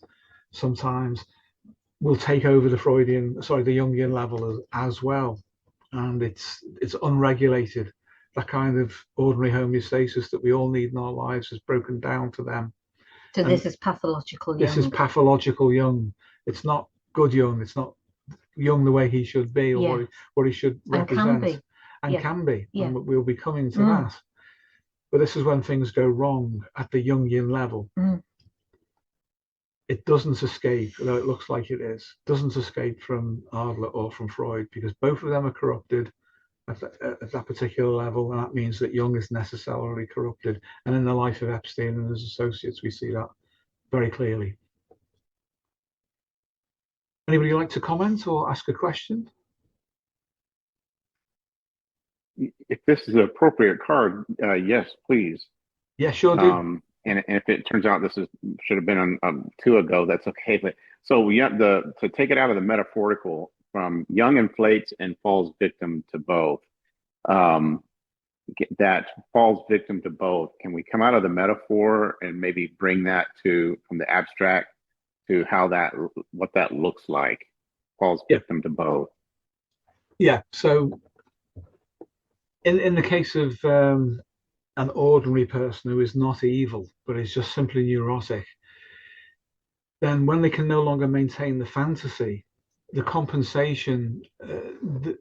sometimes, will take over the Jungian level as well. And it's unregulated. That kind of ordinary homeostasis that we all need in our lives is broken down to them. So this is pathological Jung. This is pathological Jung. It's not good Jung. It's not Jung the way he should be, or yeah, what he should represent. And can be. Yeah. And we'll be coming to that. But this is when things go wrong at the Jungian level. It doesn't escape, though it looks like it is, doesn't escape from Adler or from Freud, because both of them are corrupted at that particular level, and that means that Jung is necessarily corrupted. And in the life of Epstein and his associates, we see that very clearly. Anybody like to comment or ask a question? If this is an appropriate card, yes, please. Yeah, sure do. And if it turns out this should have been on 2 ago, that's okay. But so we have to take it out of the metaphorical, from Jung inflates and falls victim to both. That falls victim to both. Can we come out of the metaphor and maybe bring that from the abstract to what that looks like? Falls victim to both. Yeah. So in the case of an ordinary person who is not evil, but is just simply neurotic, then when they can no longer maintain the fantasy, the compensation,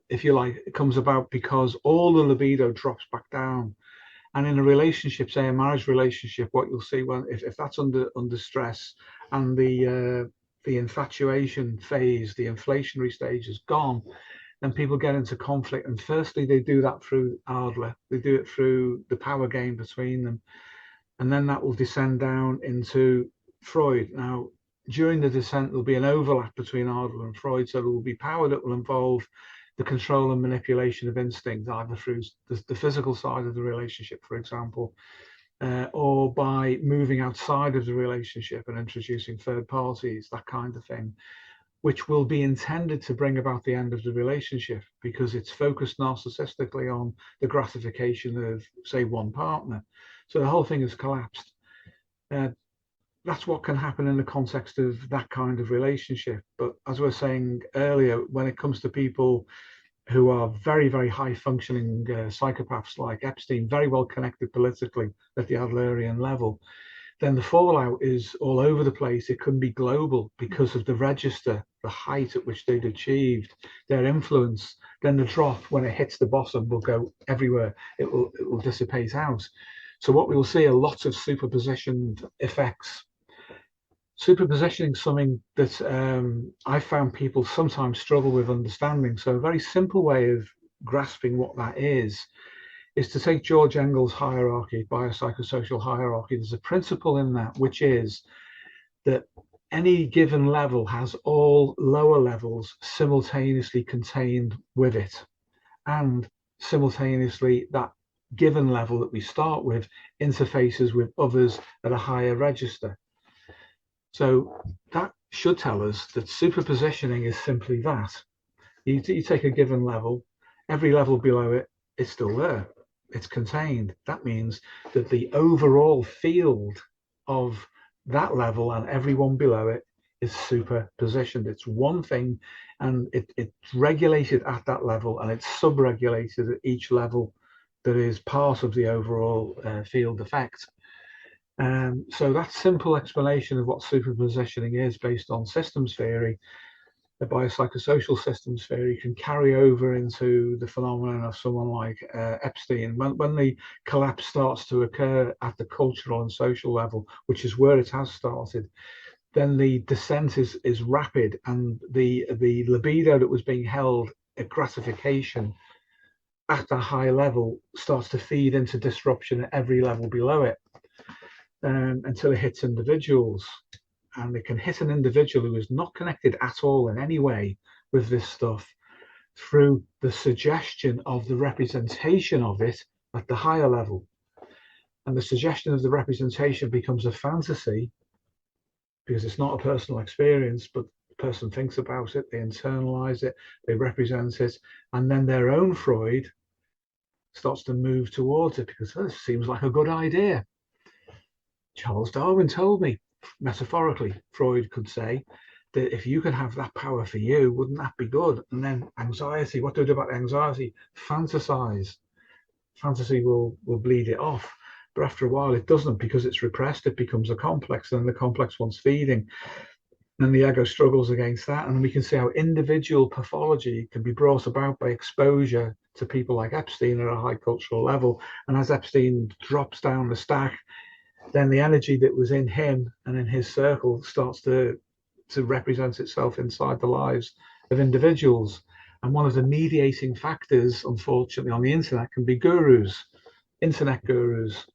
if you like, comes about because all the libido drops back down. And in a relationship, say a marriage relationship, what you'll see when if that's under stress and the infatuation phase, the inflationary stage is gone, then people get into conflict. And firstly, they do that through Adler. They do it through the power game between them. And then that will descend down into Freud. Now, during the descent, there'll be an overlap between Adler and Freud. So there will be power that will involve the control and manipulation of instinct, either through the physical side of the relationship, for example, or by moving outside of the relationship and introducing third parties, that kind of thing, which will be intended to bring about the end of the relationship because it's focused narcissistically on the gratification of, say, one partner. So the whole thing has collapsed. That's what can happen in the context of that kind of relationship. But as we were saying earlier, when it comes to people who are very, very high functioning psychopaths like Epstein, very well connected politically at the Adlerian level, then the fallout is all over the place. It can be global because of the register, the height at which they'd achieved, their influence. Then the drop, when it hits the bottom, will go everywhere. It will dissipate out. So what we will see are lots of superpositioned effects. Superpositioning is something that I found people sometimes struggle with understanding. So a very simple way of grasping what that is to take George Engel's hierarchy, biopsychosocial hierarchy. There's a principle in that, which is that any given level has all lower levels simultaneously contained with it. And simultaneously, that given level that we start with interfaces with others at a higher register. So that should tell us that superpositioning is simply that. You take a given level, every level below it is still there. It's contained. That means that the overall field of that level and everyone below it is superpositioned. It's one thing and it's regulated at that level and it's sub-regulated at each level that is part of the overall field effect. So that simple explanation of what superpositioning is based on systems theory, the biopsychosocial systems theory, can carry over into the phenomenon of someone like Epstein. When the collapse starts to occur at the cultural and social level, which is where it has started, then the descent is rapid, and the libido that was being held at gratification at a high level starts to feed into disruption at every level below it. Until it hits individuals. And it can hit an individual who is not connected at all in any way with this stuff through the suggestion of the representation of it at the higher level. And the suggestion of the representation becomes a fantasy because it's not a personal experience, but the person thinks about it, they internalize it, they represent it, and then their own Freud starts to move towards it because this seems like a good idea. Charles Darwin told me, metaphorically, Freud could say, that if you could have that power for you, wouldn't that be good? And then anxiety, what do we do about anxiety? Fantasize. Fantasy will bleed it off. But after a while, it doesn't because it's repressed. It becomes a complex, and the complex wants feeding. And the ego struggles against that. And we can see how individual pathology can be brought about by exposure to people like Epstein at a high cultural level. And as Epstein drops down the stack, then the energy that was in him and in his circle starts to represent itself inside the lives of individuals. And one of the mediating factors, unfortunately, on the internet can be gurus, internet gurus.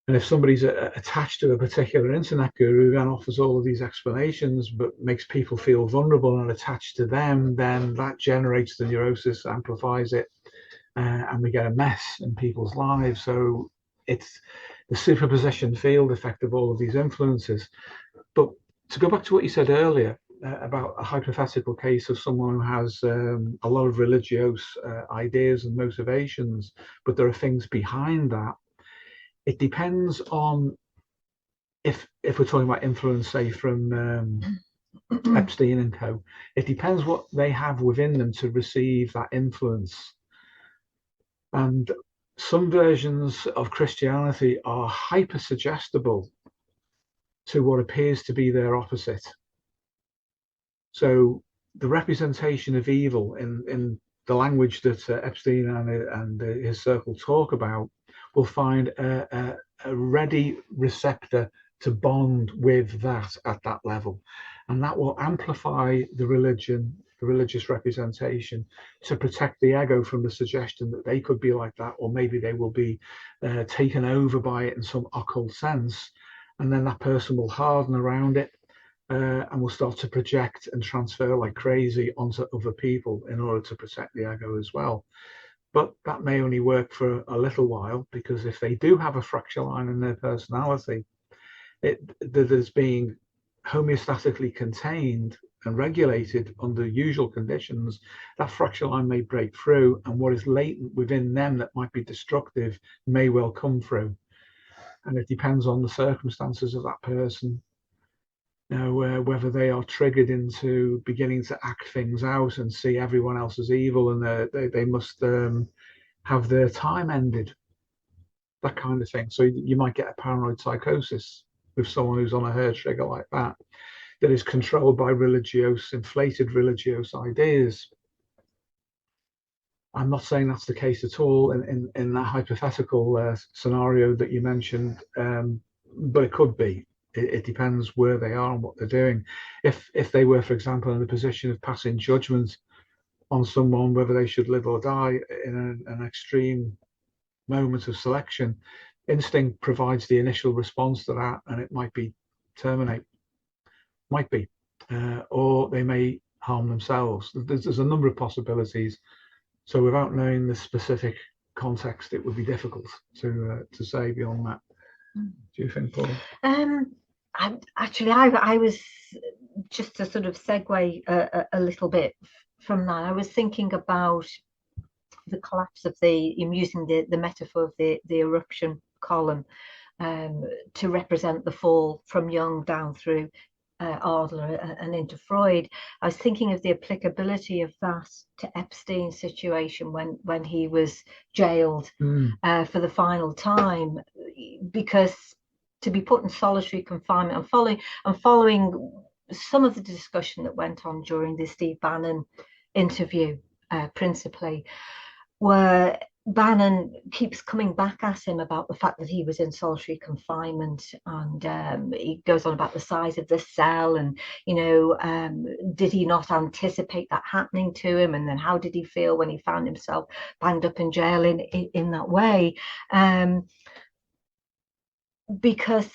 And if somebody's attached to a particular internet guru, then offers all of these explanations, but makes people feel vulnerable and attached to them, then that generates the neurosis, amplifies it, and we get a mess in people's lives. So it's the superposition field effect of all of these influences. But to go back to what you said earlier about a hypothetical case of someone who has a lot of religious ideas and motivations, but there are things behind that. It depends on if we're talking about influence, say from Epstein and co. It depends what they have within them to receive that influence. And some versions of Christianity are hyper suggestible to what appears to be their opposite. So the representation of evil in the language that Epstein and his circle talk about will find a ready receptor to bond with that at that level. And that will amplify the religious representation to protect the ego from the suggestion that they could be like that, or maybe they will be taken over by it in some occult sense. And then that person will harden around it and will start to project and transfer like crazy onto other people in order to protect the ego as well. But that may only work for a little while, because if they do have a fracture line in their personality, that is being homeostatically contained and regulated under usual conditions, that fracture line may break through, and what is latent within them that might be destructive may well come through. And it depends on the circumstances of that person, you know, whether they are triggered into beginning to act things out and see everyone else as evil, and they must have their time ended, that kind of thing. So you might get a paranoid psychosis with someone who's on a hair trigger like that is controlled by inflated religious ideas. I'm not saying that's the case at all in that hypothetical scenario that you mentioned, but it could be. It depends where they are and what they're doing. If they were, for example, in the position of passing judgment on someone, whether they should live or die in an extreme moment of selection, instinct provides the initial response to that, and it might be terminate, or they may harm themselves. There's a number of possibilities. So without knowing the specific context, it would be difficult to say beyond that. Do you think, Paul? I was just to sort of segue a little bit from that. I was thinking about the collapse of using the metaphor of the eruption column to represent the fall from Jung down through Adler and into Freud. I was thinking of the applicability of that to Epstein's situation when he was jailed for the final time, because to be put in solitary confinement, and following some of the discussion that went on during the Steve Bannon interview, principally, where Bannon keeps coming back at him about the fact that he was in solitary confinement, and he goes on about the size of the cell, and did he not anticipate that happening to him, and then how did he feel when he found himself banged up in jail in that way, because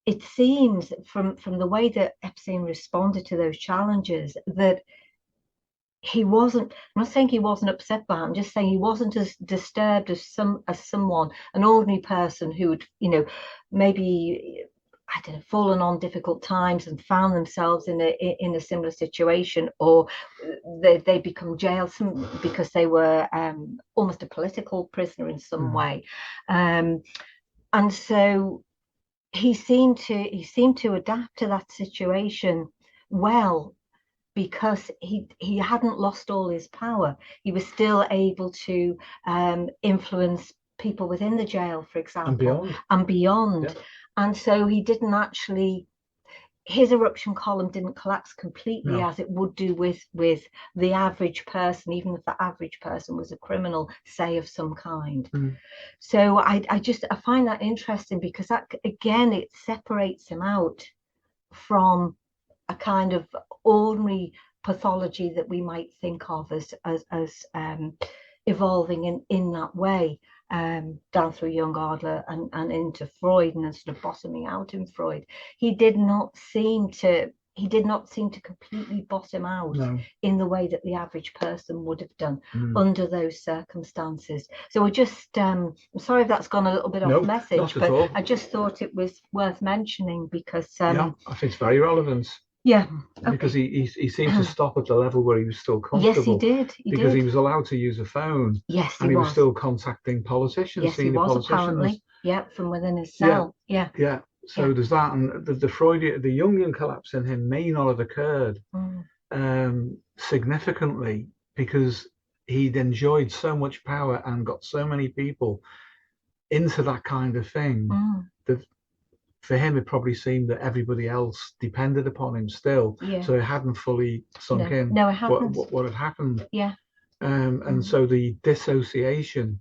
it seems from the way that Epstein responded to those challenges that he wasn't, I'm not saying he wasn't upset by it, I'm just saying he wasn't as disturbed as someone, an ordinary person who would, maybe, I don't know, fallen on difficult times and found themselves in a similar situation, or they become jailed because they were almost a political prisoner in some way. And so he seemed to adapt to that situation well, because he hadn't lost all his power. He was still able to influence people within the jail, for example, and beyond. Yeah. And so he didn't actually, his eruption column didn't collapse completely as it would do with the average person, even if the average person was a criminal, say, of some kind. So I find that interesting, because that, again, it separates him out from a kind of ordinary pathology that we might think of as evolving in that way, down through Jung, Adler, and into Freud, and then sort of bottoming out in Freud. He did not seem to completely bottom out in the way that the average person would have done under those circumstances. So we're just, I'm sorry if that's gone a little bit off message, but I just thought it was worth mentioning, because I think it's very relevant. Yeah, because he seemed to stop at the level where he was still comfortable. Yes, he did. He was allowed to use a phone. Yes, and he was still contacting politicians. Yes, he was politicians. Apparently. Yeah, from within his cell. Yeah. So there's that, and the Jungian collapse in him may not have occurred significantly, because he'd enjoyed so much power and got so many people into that kind of thing that for him it probably seemed that everybody else depended upon him still. So it hadn't fully sunk in. No, it hadn't. What had happened. And so the dissociation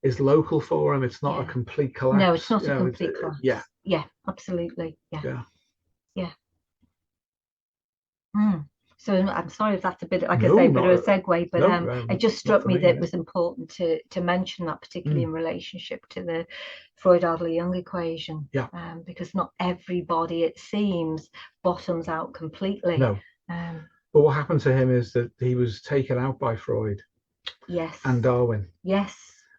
is local for him. It's not a complete collapse. No, it's not a complete collapse. Yeah, absolutely. Yeah. So I'm sorry if that's a bit, like I say, a bit of a segue, but it just struck me that it was important to mention that, particularly in relationship to the Freud-Adler-Jung Equation. Because not everybody, it seems, bottoms out completely. No. But what happened to him is that he was taken out by Freud. Yes. And Darwin. Yes.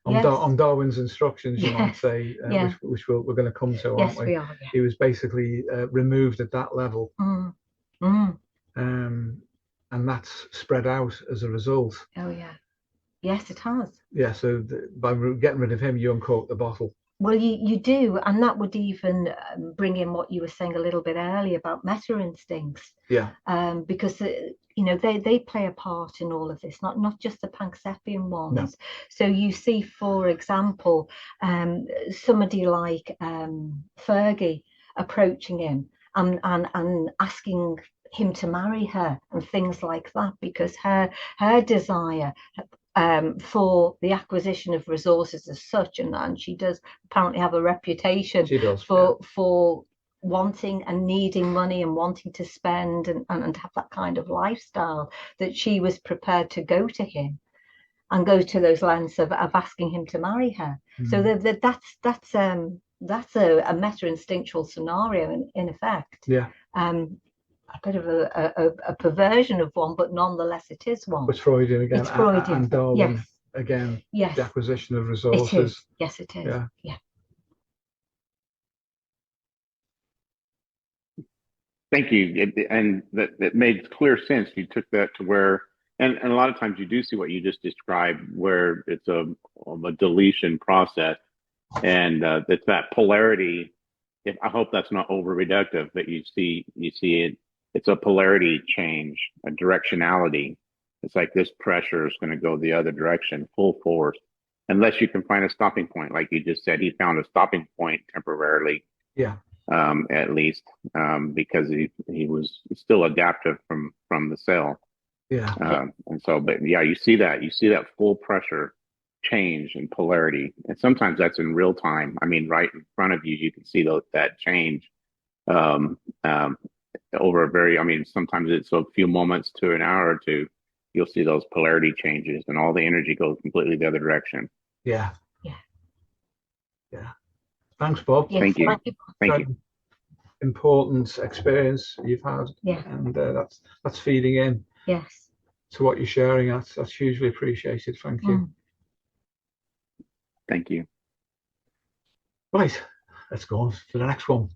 On Darwin's instructions, you might say, which we're going to come to, aren't we? We are. He was basically removed at that level. And that's spread out as a result. Oh, yeah. Yes, it has. Yeah, so by getting rid of him, you uncork the bottle. Well, you do, and that would even bring in what you were saying a little bit earlier about meta instincts. Yeah. Because they play a part in all of this, not just the Panksepian ones. No. So you see, for example, somebody like Fergie approaching him and asking him to marry her and things like that, because her desire for the acquisition of resources as such, and she does apparently have a reputation for wanting and needing money and wanting to spend and have that kind of lifestyle, that she was prepared to go to him and go to those lengths of asking him to marry her. So that's a meta-instinctual scenario in effect. A bit of a perversion of one, but nonetheless it is one. It's Freudian again. It's Freudian. And Darwin again. Yes. The acquisition of resources. It is. Yes, it is. Yeah. Thank you. And that made clear sense. You took that to where, and a lot of times you do see what you just described, where it's a deletion process, and it's that polarity. I hope that's not over reductive, but you see it. It's a polarity change, a directionality. It's like this pressure is going to go the other direction, full force, unless you can find a stopping point. Like you just said, he found a stopping point temporarily. Yeah. At least, because he was still adaptive from the cell. Yeah. And so, but yeah, you see that full pressure change in polarity, and sometimes that's in real time. I mean, right in front of you, you can see that change. Over a very, sometimes it's a few moments to an hour or two, you'll see those polarity changes and all the energy goes completely the other direction. Yeah. Thanks, Bob. Yes, thank you. Important experience you've had. And that's feeding in. Yes. To what you're sharing. That's hugely appreciated. Thank you. Thank you. Right, let's go on to the next one.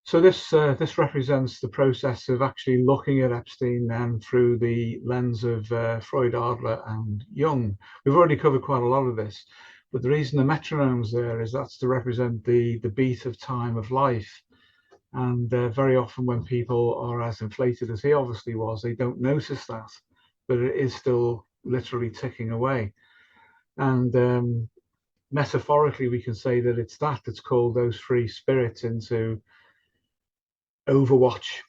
So this represents the process of actually looking at Epstein then through the lens of Freud, Adler, and Jung. We've already covered quite a lot of this, but the reason the metronome's there is that's to represent the beat of time of life. And very often when people are as inflated as he obviously was, they don't notice that, but it is still literally ticking away. And metaphorically, we can say that it's that's called those three spirits into overwatch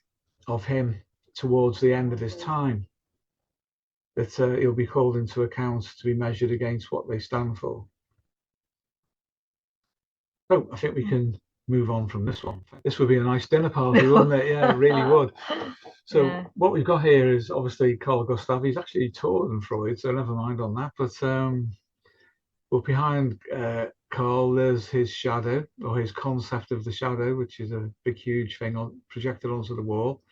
of him towards the end of his time, that he'll be called into account to be measured against what they stand for. Oh, I think we can move on from this one. This would be a nice dinner party, wouldn't it? Yeah, it really would. So what we've got here is obviously Carl Gustav. He's actually taller than Freud, so never mind on that. But behind Carl, there's his shadow, or his concept of the shadow, which is a big, huge thing projected onto the wall.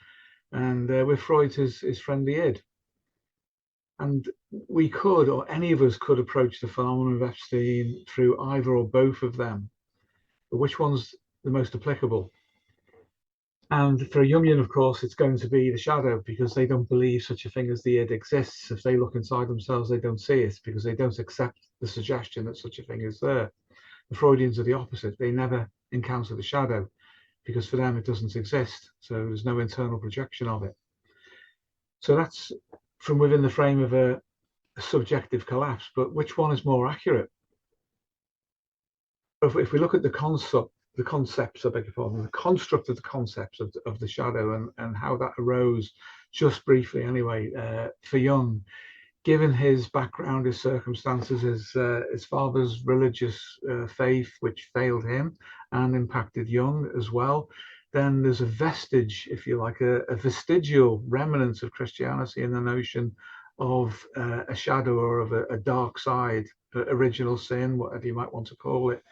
And with Freud, his friend the id. And we could, or any of us could, approach the phenomenon of Epstein through either or both of them. But which one's the most applicable? And for a Jungian, of course, it's going to be the shadow, because they don't believe such a thing as the id exists. If they look inside themselves, they don't see it, because they don't accept the suggestion that such a thing is there. The Freudians are the opposite. They never encounter the shadow, because for them it doesn't exist. So there's no internal projection of it. So that's from within the frame of a subjective collapse. But which one is more accurate? If we look at the concepts, I beg your pardon, the construct of the concepts of the shadow, and how that arose, just briefly anyway, for Jung, given his background, his circumstances, his father's religious faith, which failed him and impacted Jung as well, then there's a vestige, if you like, a vestigial remnant of Christianity in the notion of a shadow, or of a dark side, original sin, whatever you might want to call it,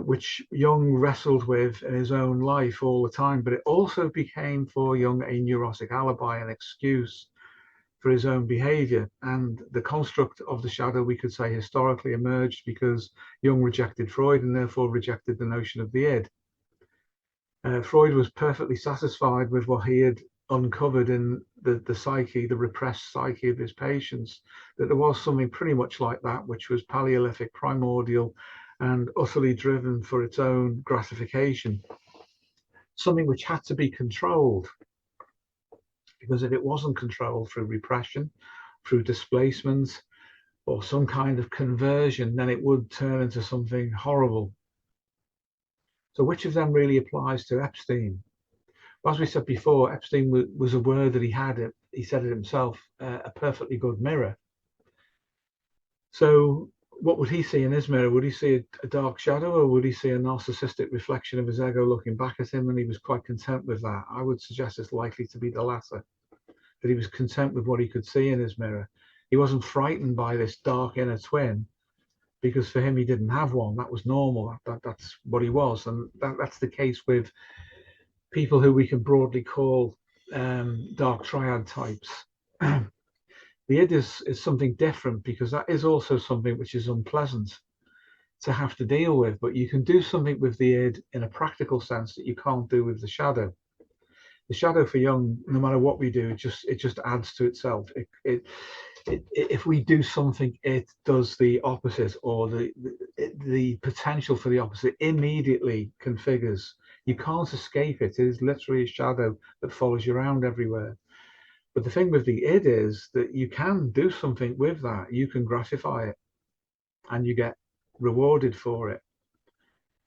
which Jung wrestled with in his own life all the time. But it also became for Jung a neurotic alibi, an excuse for his own behavior. And the construct of the shadow, we could say, historically emerged because Jung rejected Freud, and therefore rejected the notion of the id. Freud was perfectly satisfied with what he had uncovered in the psyche, the repressed psyche of his patients, that there was something pretty much like that, which was Paleolithic, primordial, and utterly driven for its own gratification. Something which had to be controlled, because if it wasn't controlled through repression, through displacement, or some kind of conversion, then it would turn into something horrible. So which of them really applies to Epstein? Well, as we said before, Epstein was aware that he had, he said it himself, a perfectly good mirror. So what would he see in his mirror? Would he see a dark shadow, or would he see a narcissistic reflection of his ego looking back at him, and he was quite content with that? I would suggest it's likely to be the latter, that he was content with what he could see in his mirror. He wasn't frightened by this dark inner twin, because for him he didn't have one. That was normal. That's what he was, and that's the case with people who we can broadly call dark triad types. The id is something different, because that is also something which is unpleasant to have to deal with, but you can do something with the id in a practical sense that you can't do with the shadow. The shadow for Jung, no matter what we do, it just adds to itself. If we do something, it does the opposite, or the potential for the opposite immediately configures. You can't escape it. It is literally a shadow that follows you around everywhere. But the thing with the id is that you can do something with that. You can gratify it, and you get rewarded for it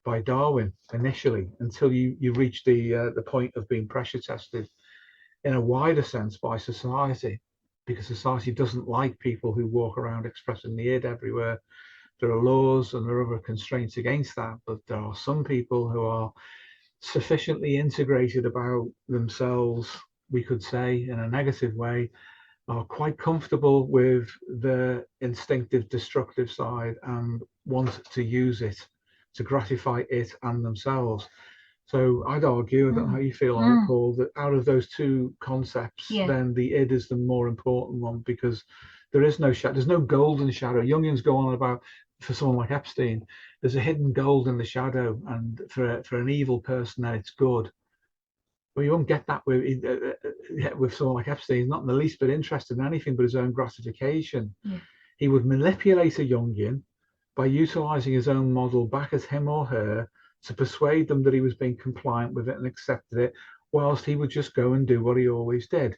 by Darwin initially, until you reach the point of being pressure tested in a wider sense by society, because society doesn't like people who walk around expressing the id everywhere. There are laws and there are other constraints against that, but there are some people who are sufficiently integrated about themselves, we could say in a negative way, are quite comfortable with the instinctive destructive side and want to use it to gratify it and themselves. So I'd argue, I don't know how you feel on it, Paul, that out of those two concepts, then the id is the more important one, because there is no shadow, there's no golden shadow. Jungians go on about, for someone like Epstein, there's a hidden gold in the shadow, and for an evil person, then it's good. Well, you won't get that with someone like Epstein. He's not in the least bit interested in anything but his own gratification. He would manipulate a Jungian by utilizing his own model back at him or her to persuade them that he was being compliant with it and accepted it, whilst he would just go and do what he always did.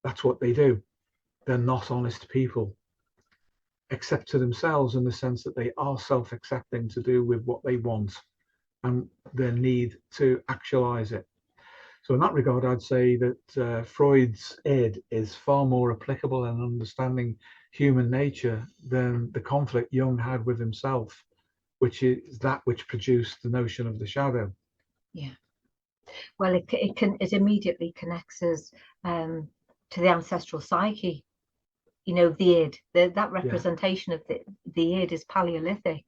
That's what they do. They're not honest people, except to themselves, in the sense that they are self-accepting to do with what they want and their need to actualize it. So in that regard, I'd say that Freud's id is far more applicable in understanding human nature than the conflict Jung had with himself, which is that which produced the notion of the shadow. Yeah. Well, it immediately connects us to the ancestral psyche. You know, the id, that representation of the id is Paleolithic,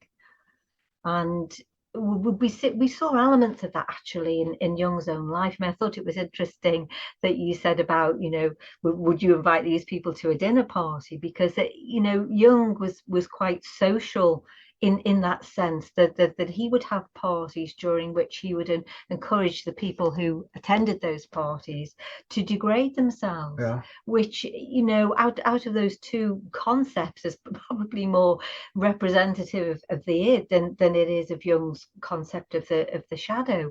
and we saw elements of that actually in Jung's own life. I mean, I thought it was interesting that you said about, you know, would you invite these people to a dinner party, because Jung was quite social in that sense, that he would have parties during which he would encourage the people who attended those parties to degrade themselves, which, out of those two concepts is probably more representative of the id than it is of Jung's concept of the shadow.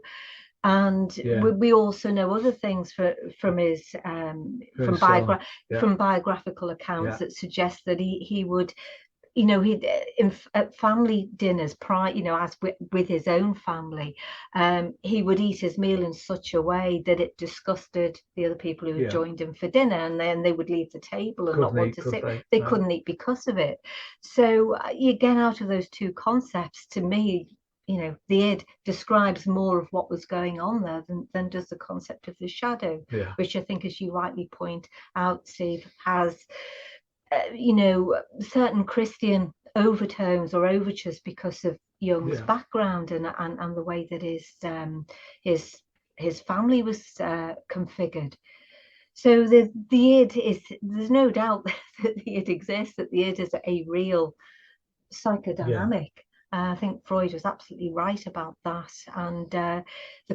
And we also know other things from his from biographical accounts that suggest that he would, he'd at family dinners, as with his own family, he would eat his meal in such a way that it disgusted the other people who had joined him for dinner, and then they would leave the table and not want to sit. They couldn't eat because of it. So again, out of those two concepts, to me, the id describes more of what was going on there than does the concept of the shadow, which I think, as you rightly point out, Steve, has certain Christian overtones or overtures because of Jung's background and the way that his family was configured. So the id is, there's no doubt that the id exists, that the id is a real psychodynamic. I think Freud was absolutely right about that. And the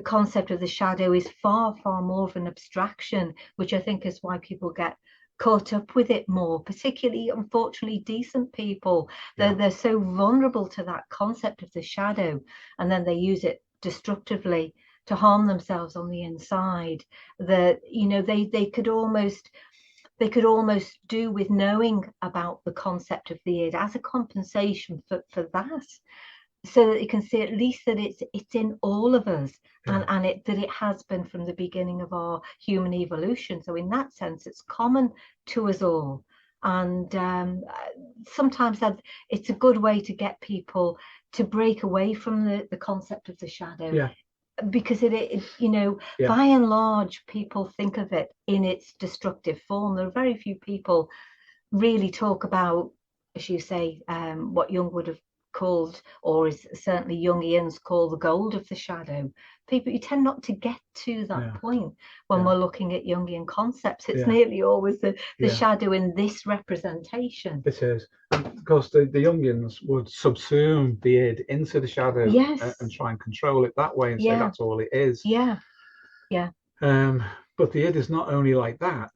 concept of the shadow is far, far more of an abstraction, which I think is why people get caught up with it more, particularly, unfortunately, decent people. They're so vulnerable to that concept of the shadow, and then they use it destructively to harm themselves on the inside, that they could almost do with knowing about the concept of the id as a compensation for that, so that you can see at least that it's in all of us, and that it has been from the beginning of our human evolution. So in that sense, it's common to us all. And sometimes it's a good way to get people to break away from the concept of the shadow, because it by and large, people think of it in its destructive form. There are very few people really talk about, as you say, what Jung would have called, or is certainly Jungians call, the gold of the shadow. People, you tend not to get to that point when we're looking at Jungian concepts. It's nearly always the shadow in this representation. It is. And of course, the Jungians would subsume the id into the shadow and try and control it that way and say that's all it is. But the id is not only like that.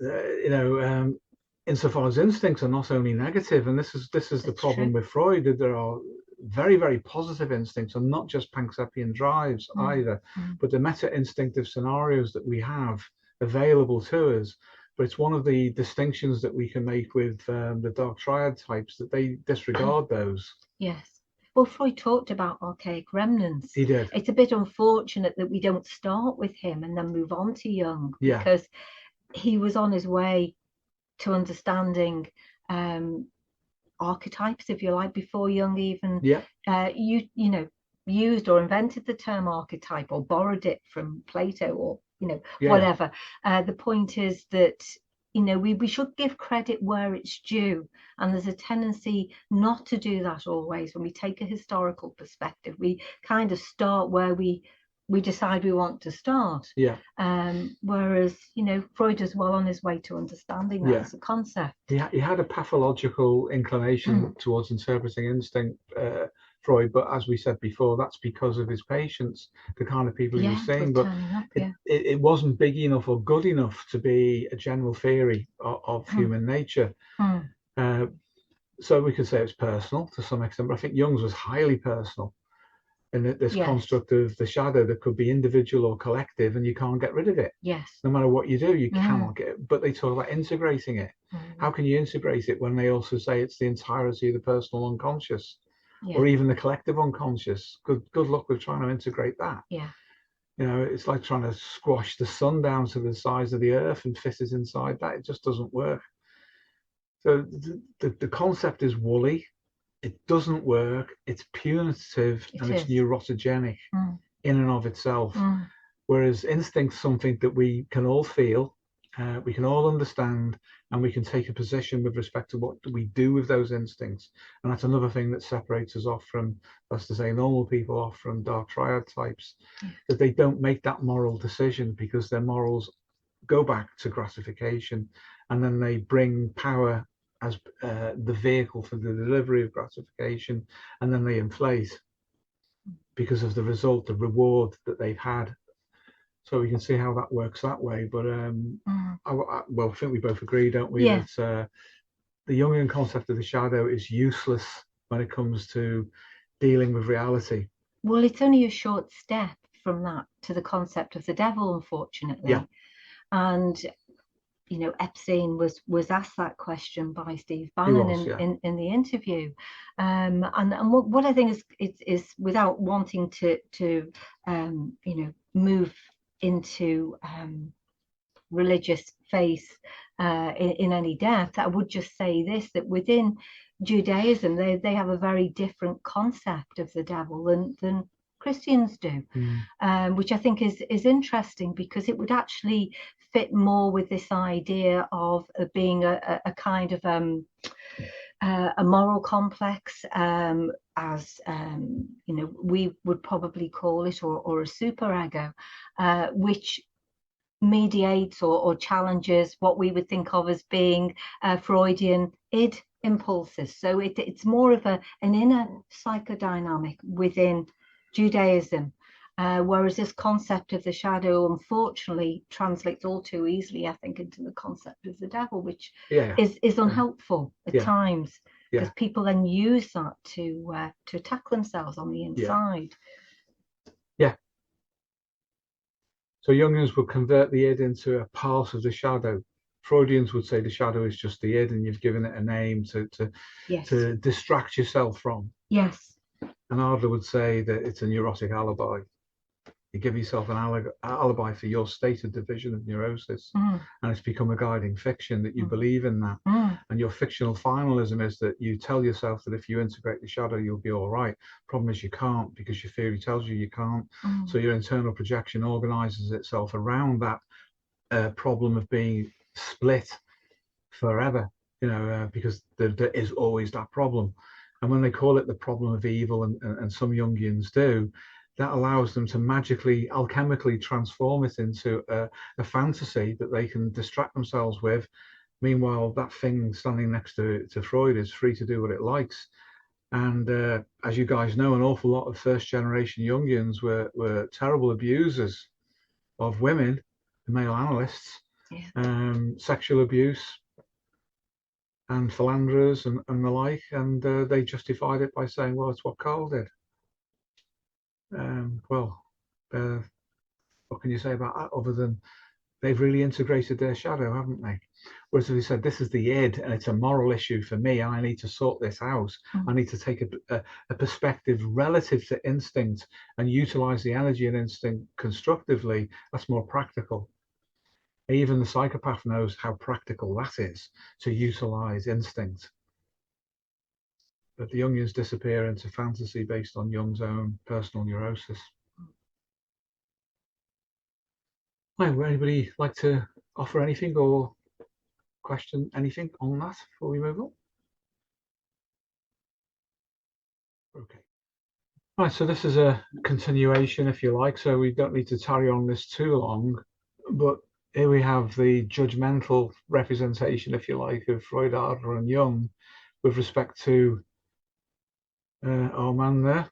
Insofar as instincts are not only negative, and this is the problem with Freud, that there are very, very positive instincts, and not just Panksepian drives either, but the meta-instinctive scenarios that we have available to us. But it's one of the distinctions that we can make with the dark triad types, that they disregard those. Yes. Well, Freud talked about archaic remnants. He did. It's a bit unfortunate that we don't start with him and then move on to Jung, because he was on his way to understanding archetypes, if you like, before Jung even used or invented the term archetype, or borrowed it from Plato, or whatever. The point is that we should give credit where it's due, and there's a tendency not to do that always. When we take a historical perspective, we kind of start where we decide we want to start. Whereas Freud is well on his way to understanding that as a concept. He had a pathological inclination towards interpreting instinct, Freud, but as we said before, that's because of his patients, the kind of people he was seeing. But it wasn't big enough or good enough to be a general theory of human nature. So we could say it's personal to some extent, but I think Jung's was highly personal. And this construct of the shadow that could be individual or collective, and you can't get rid of it. No matter what you do, you cannot get it. But they talk about integrating it. How can you integrate it when they also say it's the entirety of the personal unconscious, or even the collective unconscious? Good luck with trying to integrate that. It's like trying to squash the sun down to the size of the earth and fit it inside that. It just doesn't work. So the concept is woolly. It doesn't work. It's punitive and it's neurotogenic in and of itself. Whereas instinct's something that we can all feel, we can all understand, and we can take a position with respect to what we do with those instincts. And that's another thing that separates us off from, that's to say, normal people off from dark triad types, that they don't make that moral decision, because their morals go back to gratification, and then they bring power as the vehicle for the delivery of gratification, and then they inflate because of the result, the reward that they've had. So we can see how that works that way. But well, I think we both agree, don't we, that the Jungian concept of the shadow is useless when it comes to dealing with reality. Well, it's only a short step from that to the concept of the devil, unfortunately. And you know, Epstein was asked that question by Steve Bannon in the interview, and what I think is without wanting to you know, move into religious faith in any depth, I would just say this, that within Judaism they have a very different concept of the devil than Christians do, which I think is interesting, because it would actually fit more with this idea of being a kind of a moral complex, as you know, we would probably call it, or a superego, which mediates or challenges what we would think of as being Freudian id impulses. So it's more of an inner psychodynamic within Judaism, whereas this concept of the shadow unfortunately translates all too easily, I think, into the concept of the devil, which is unhelpful at times, because people then use that to attack themselves on the inside. So Jungians would convert the id into a part of the shadow. Freudians would say the shadow is just the id, and you've given it a name to distract yourself from. Yes. And Adler would say that it's a neurotic alibi. You give yourself an alibi for your stated division of neurosis, and it's become a guiding fiction that you believe in that. And your fictional finalism is that you tell yourself that if you integrate the shadow, you'll be all right. Problem is you can't, because your theory tells you can't. So your internal projection organizes itself around that problem of being split forever, you know, because there is always that problem. And when they call it the problem of evil, and some Jungians do, that allows them to magically, alchemically transform it into a fantasy that they can distract themselves with. Meanwhile, that thing standing next to Freud is free to do what it likes. And as you guys know, an awful lot of first-generation Jungians were terrible abusers of women, male analysts, sexual abuse, and philanderers and the like. And they justified it by saying, well, it's what Carl did. What can you say about that, other than they've really integrated their shadow, haven't they? Whereas if they said, this is the id and it's a moral issue for me, and I need to sort this out, I need to take a perspective relative to instinct and utilize the energy and instinct constructively, that's more practical. Even the psychopath knows how practical that is, to utilize instinct. But the Jungians disappear into fantasy based on Jung's own personal neurosis. Hi, would anybody like to offer anything or question anything on that before we move on? Okay. Right, so this is a continuation, if you like, so we don't need to tarry on this too long, but here we have the judgmental representation, if you like, of Freud, Adler and Jung with respect to our man there,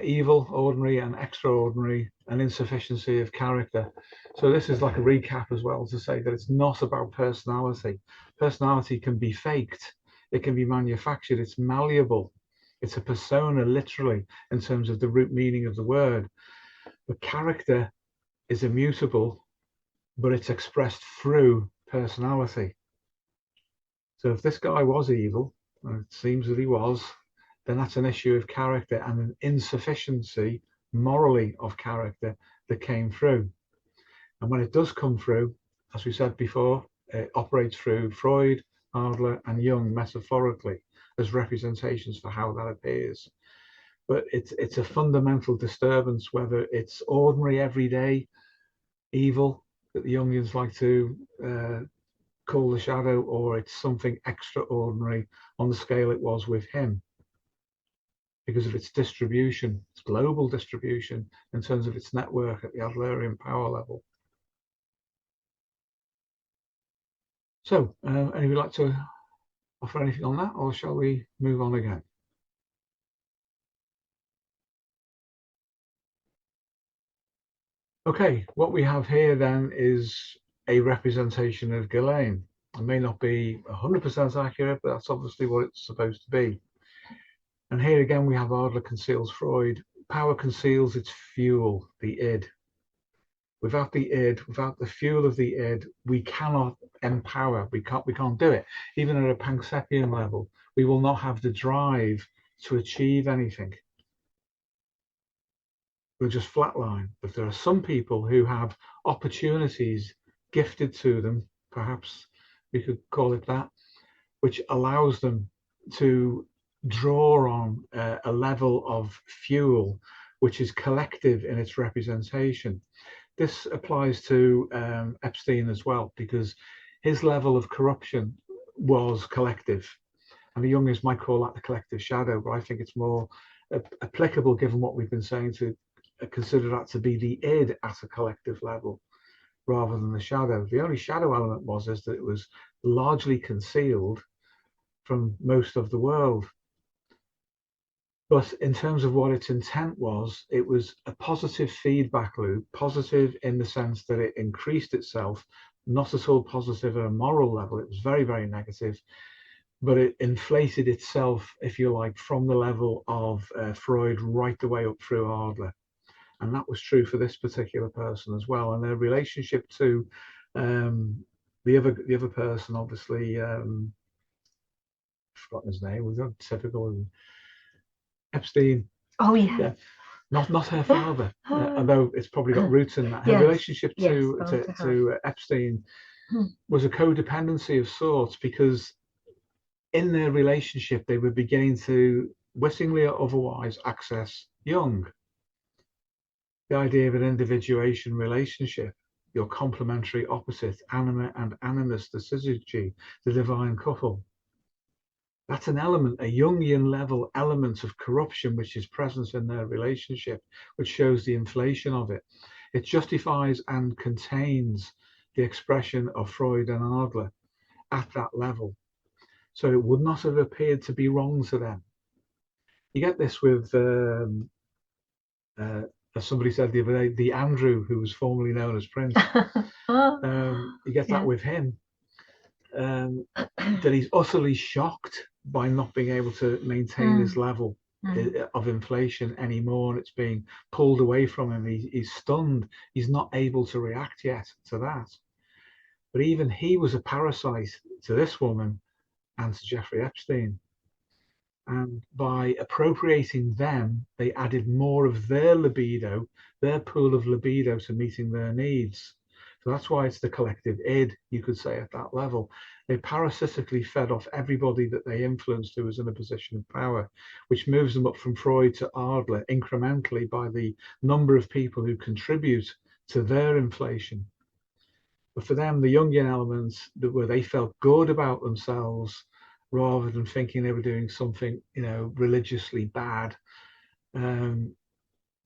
evil, ordinary and extraordinary, and insufficiency of character. So this is like a recap as well, to say that it's not about personality. Personality can be faked, it can be manufactured, it's malleable, it's a persona literally in terms of the root meaning of the word. But character is immutable, but it's expressed through personality. So if this guy was evil, and it seems that he was, then that's an issue of character and an insufficiency morally of character that came through. And when it does come through, as we said before, it operates through Freud, Adler and Jung metaphorically as representations for how that appears. But it's a fundamental disturbance, whether it's ordinary everyday evil that the Jungians like to call the shadow, or it's something extraordinary on the scale it was with him, because of its distribution, its global distribution in terms of its network at the Adlerian power level. So, anybody like to offer anything on that, or shall we move on again? Okay, what we have here then is a representation of Ghislaine. It may not be 100% accurate, but that's obviously what it's supposed to be. And here again, we have Adler conceals Freud. Power conceals its fuel, the id. Without the id, without the fuel of the id, we cannot empower. We can't do it. Even at a Panksepian level, we will not have the drive to achieve anything. We'll just flatline. But there are some people who have opportunities gifted to them, perhaps we could call it that, which allows them to draw on a level of fuel which is collective in its representation. This applies to Epstein as well, because his level of corruption was collective. And the Jungians might call that the collective shadow, but I think it's more applicable, given what we've been saying, to consider that to be the id at a collective level rather than the shadow. The only shadow element is that it was largely concealed from most of the world. But in terms of what its intent was, it was a positive feedback loop, positive in the sense that it increased itself, not at all positive at a moral level. It was very, very negative, but it inflated itself, if you like, from the level of Freud right the way up through Adler. And that was true for this particular person as well. And their relationship to the other person, obviously, I've forgotten his name, was that typical Epstein. Oh yeah. Not her father, although it's probably got roots in that. Her relationship to Epstein was a codependency of sorts, because in their relationship they were beginning to, wittingly or otherwise, access Jung. The idea of an individuation relationship, your complementary opposite, anima and animus, the syzygy, the divine couple. That's an element, a Jungian level element of corruption which is present in their relationship, which shows the inflation of it. It justifies and contains the expression of Freud and Adler at that level. So it would not have appeared to be wrong to them. You get this with as somebody said the other day, the Andrew who was formerly known as Prince. You get that with him, that he's utterly shocked by not being able to maintain this level of inflation anymore, and it's being pulled away from him. He's stunned. He's not able to react yet to that. But even he was a parasite to this woman and to Jeffrey Epstein. And by appropriating them, they added more of their libido, their pool of libido, to meeting their needs. So that's why it's the collective id, you could say, at that level. They parasitically fed off everybody that they influenced who was in a position of power, which moves them up from Freud to Adler incrementally by the number of people who contribute to their inflation. But for them, the Jungian elements, where they felt good about themselves, rather than thinking they were doing something, religiously bad,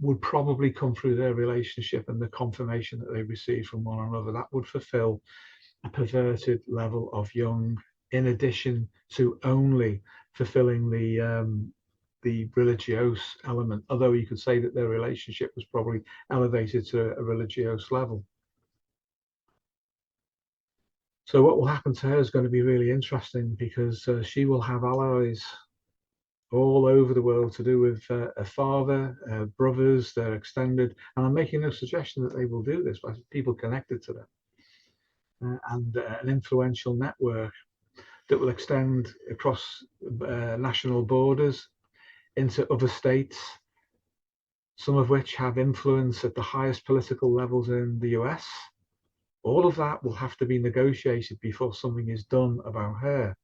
would probably come through their relationship and the confirmation that they received from one another. That would fulfill a perverted level of Jung, in addition to only fulfilling the religious element, although you could say that their relationship was probably elevated to a religious level. So what will happen to her is going to be really interesting, because she will have allies all over the world to do with a father, brothers, their extended, and I'm making no suggestion that they will do this, but people connected to them, and an influential network that will extend across national borders into other states, some of which have influence at the highest political levels in the US. All of that will have to be negotiated before something is done about her.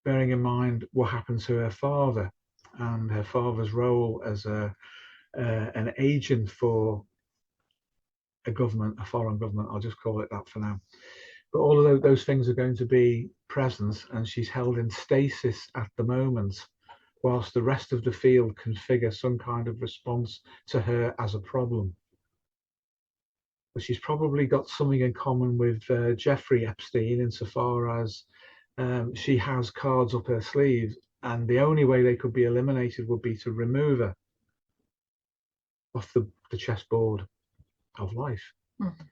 Bearing in mind what happened to her father and her father's role as an agent for a government, a foreign government, I'll just call it that for now. But all of those things are going to be present, and she's held in stasis at the moment, whilst the rest of the field can figure some kind of response to her as a problem. But she's probably got something in common with Jeffrey Epstein, insofar as she has cards up her sleeve, and the only way they could be eliminated would be to remove her off the chessboard of life. Mm-hmm.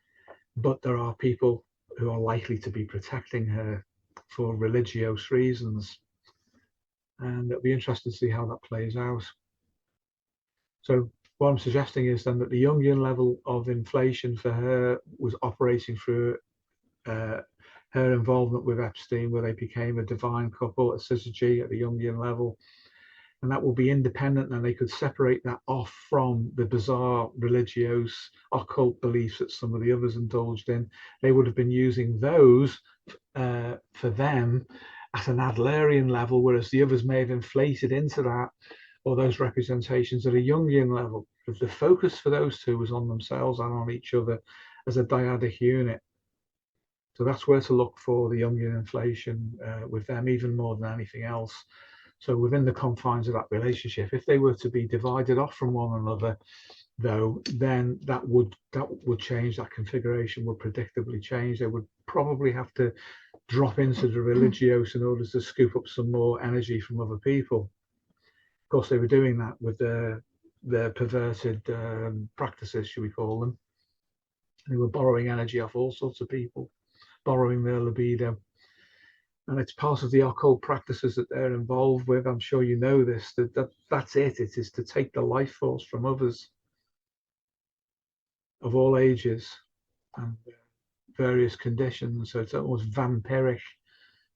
But there are people who are likely to be protecting her for religious reasons, and it'll be interesting to see how that plays out. So what I'm suggesting is then that the Jungian level of inflation for her was operating through her involvement with Epstein, where they became a divine couple, a syzygy at the Jungian level, and that will be independent, and they could separate that off from the bizarre religious occult beliefs that some of the others indulged in. They would have been using those for them at an Adlerian level, whereas the others may have inflated into that, or those representations at a Jungian level. If the focus for those two was on themselves and on each other as a dyadic unit. So that's where to look for the Jungian inflation with them, even more than anything else. So within the confines of that relationship, if they were to be divided off from one another, though, then that would change. That configuration would predictably change. They would probably have to drop into the religious in order to scoop up some more energy from other people. Of course, they were doing that with their perverted practices, should we call them. They were borrowing energy off all sorts of people, borrowing their libido. And it's part of the occult practices that they're involved with. I'm sure you know this, that's it. It is to take the life force from others of all ages and various conditions. So it's almost vampiric.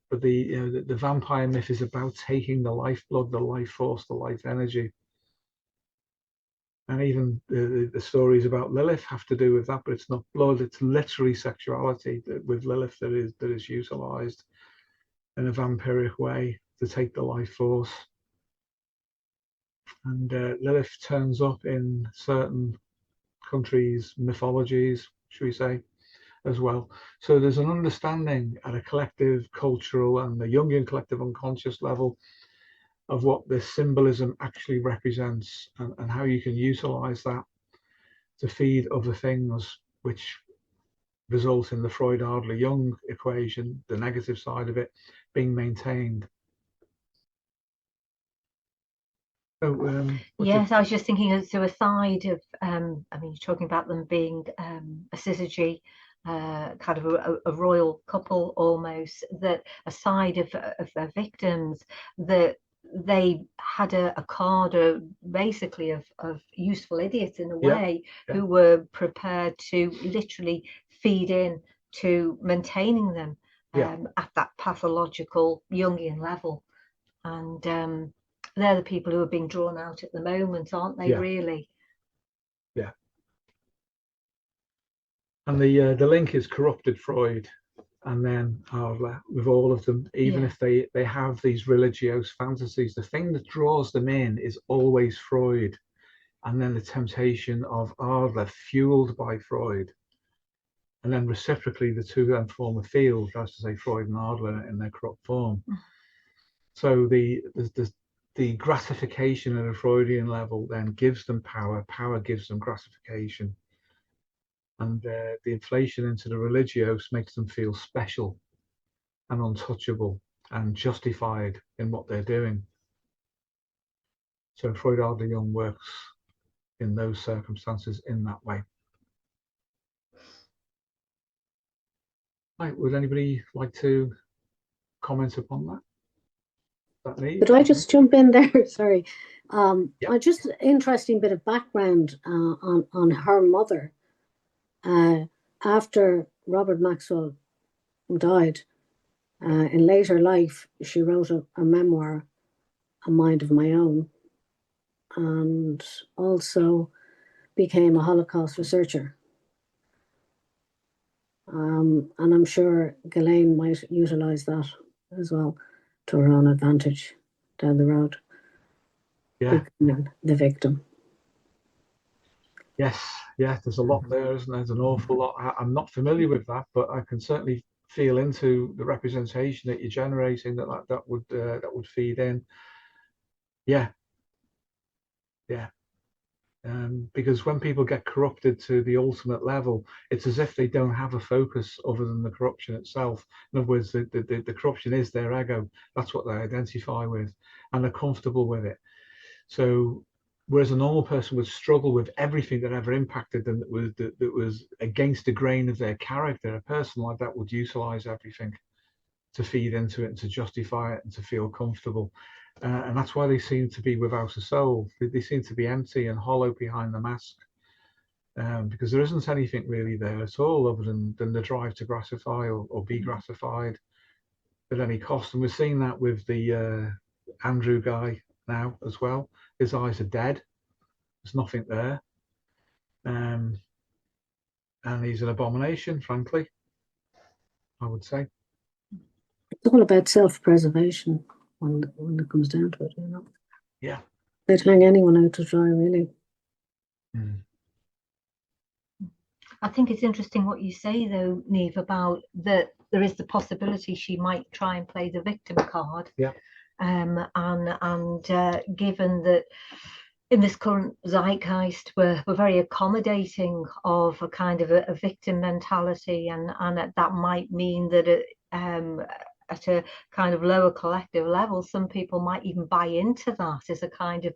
But the vampire myth is about taking the lifeblood, the life force, the life energy. And even the stories about Lilith have to do with that, but it's not blood, it's literally sexuality with Lilith that is utilized in a vampiric way to take the life force. And Lilith turns up in certain countries' mythologies, should we say, as well. So there's an understanding at a collective cultural and the Jungian collective unconscious level of what this symbolism actually represents, and how you can utilize that to feed other things, which result in the Freud-Adler-Jung equation, the negative side of it, being maintained. So, yes, I was just thinking, so aside of, I mean, you're talking about them being a syzygy, kind of a royal couple almost, that aside of their victims, that they had a card basically of useful idiots in a way, who were prepared to literally feed in to maintaining them at that pathological Jungian level. And they're the people who are being drawn out at the moment, aren't they, really? Yeah. And the link is corrupted Freud, and then with all of them, even if they have these religious fantasies, the thing that draws them in is always Freud, and then the temptation of Adler fueled by Freud, and then reciprocally the two then form a field, that's to say Freud and Adler in their corrupt form. So the gratification at a Freudian level then gives them power, power gives them gratification. And the inflation into the religious makes them feel special and untouchable and justified in what they're doing. So Freud-Adler-Jung works in those circumstances in that way. Right, would anybody like to comment upon that? Could I just jump in there? Sorry. Just an interesting bit of background on her mother. After Robert Maxwell died, in later life, she wrote a memoir, A Mind of My Own, and also became a Holocaust researcher. And I'm sure Ghislaine might utilize that as well to her own advantage down the road. Becoming the victim. Yes, there's a lot there, isn't there? There's an awful lot. I'm not familiar with that, but I can certainly feel into the representation that you're generating, that would feed in. Yeah. Because when people get corrupted to the ultimate level, it's as if they don't have a focus other than the corruption itself. In other words, the corruption is their ego. That's what they identify with, and they're comfortable with it. So whereas a normal person would struggle with everything that ever impacted them that was against the grain of their character, a person like that would utilize everything to feed into it and to justify it and to feel comfortable. And that's why they seem to be without a soul. They seem to be empty and hollow behind the mask, because there isn't anything really there at all other than the drive to gratify or be gratified at any cost. And we're seeing that with the Andrew guy now as well. His eyes are dead. There's nothing there. And he's an abomination, frankly, I would say. It's all about self-preservation when it comes down to it, you know. Yeah. They'd hang anyone out to dry, really. I think it's interesting what you say, though, Niamh, about that there is the possibility she might try and play the victim card. Yeah. And given that in this current zeitgeist, we're very accommodating of a kind of a victim mentality, and that might mean that at a kind of lower collective level, some people might even buy into that as a kind of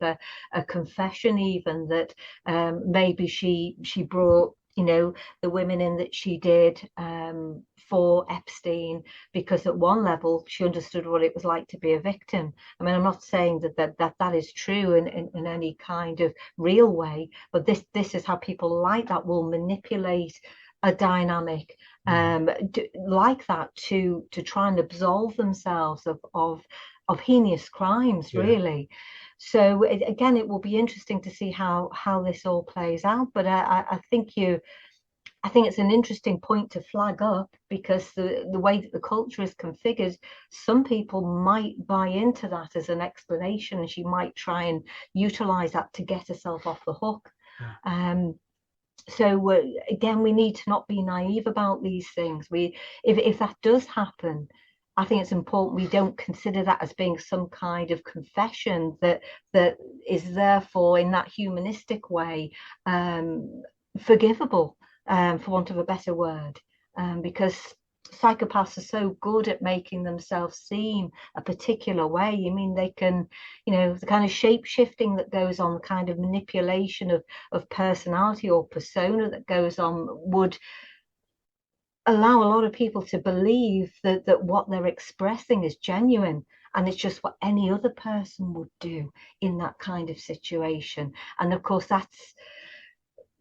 a confession, even that maybe she brought, you know, the women in that she did for Epstein because at one level she understood what it was like to be a victim. I mean, I'm not saying that is true in any kind of real way, but this is how people like that will manipulate a dynamic like that to try and absolve themselves of heinous crimes, really. So again, it will be interesting to see how this all plays out. But I think it's an interesting point to flag up, because the way that the culture is configured, some people might buy into that as an explanation, and she might try and utilize that to get herself off the hook. So again, we need to not be naive about these things. If that does happen, I think it's important we don't consider that as being some kind of confession that is therefore in that humanistic way forgivable, for want of a better word, because psychopaths are so good at making themselves seem a particular way. I mean, they can, you know, the kind of shape shifting that goes on, the kind of manipulation of personality or persona that goes on would allow a lot of people to believe that what they're expressing is genuine, and it's just what any other person would do in that kind of situation. And of course, that's,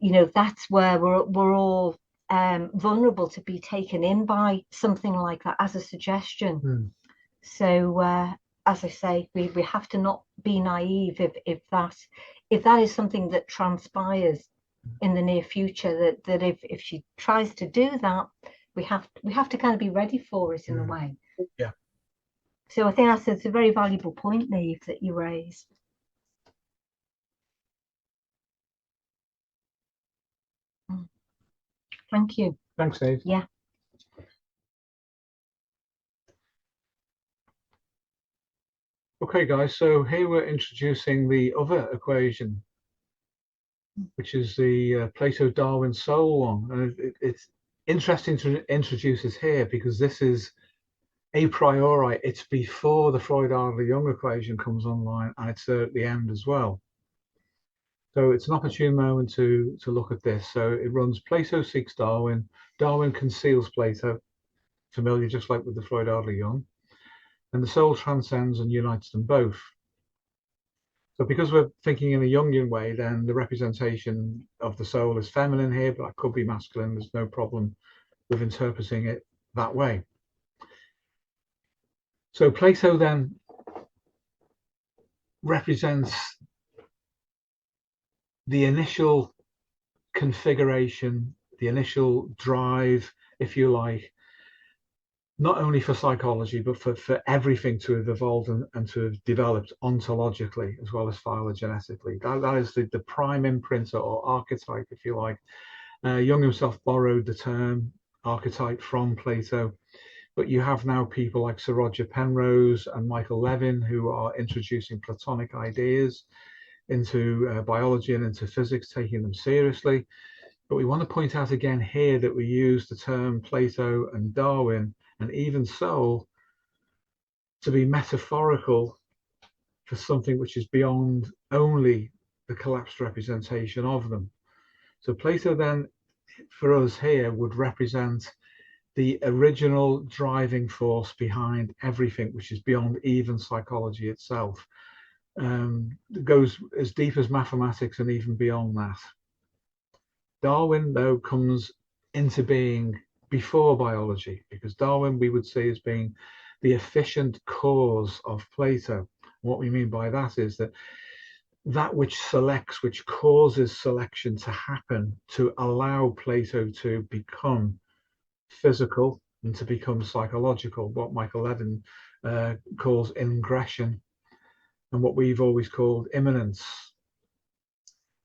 you know, that's where we're all vulnerable to be taken in by something like that as a suggestion. So as I say, we have to not be naive if that is something that transpires in the near future, that if she tries to do that, we have to kind of be ready for it in a way. Yeah. So I think that's a very valuable point, Niamh, that you raise. Thank you. Thanks, Dave. Yeah. Okay, guys, so here we're introducing the other equation, which is the Plato-Darwin-Soul one. And it's interesting to introduce this here because this is a priori, it's before the Freud-Adler-Jung Equation comes online, and it's there at the end as well. So it's an opportune moment to look at this. So it runs Plato seeks Darwin, Darwin conceals Plato, familiar just like with the Freud-Adler-Jung, and the soul transcends and unites them both. So because we're thinking in a Jungian way, then the representation of the soul is feminine here, but it could be masculine. There's no problem with interpreting it that way. So Plato then represents the initial configuration, the initial drive, if you like, not only for psychology, but for everything to have evolved and to have developed ontologically as well as phylogenetically. That is the prime imprint or archetype, if you like. Jung himself borrowed the term archetype from Plato, but you have now people like Sir Roger Penrose and Michael Levin who are introducing Platonic ideas into biology and into physics, taking them seriously. But we want to point out again here that we use the term Plato and Darwin and even soul to be metaphorical for something which is beyond only the collapsed representation of them. So Plato then, for us here, would represent the original driving force behind everything, which is beyond even psychology itself. It goes as deep as mathematics and even beyond that. Darwin, though, comes into being before biology, because Darwin we would see as being the efficient cause of Plato. What we mean by that is that which selects, which causes selection to happen to allow Plato to become physical and to become psychological, what Michael Levin calls ingression, and what we've always called immanence.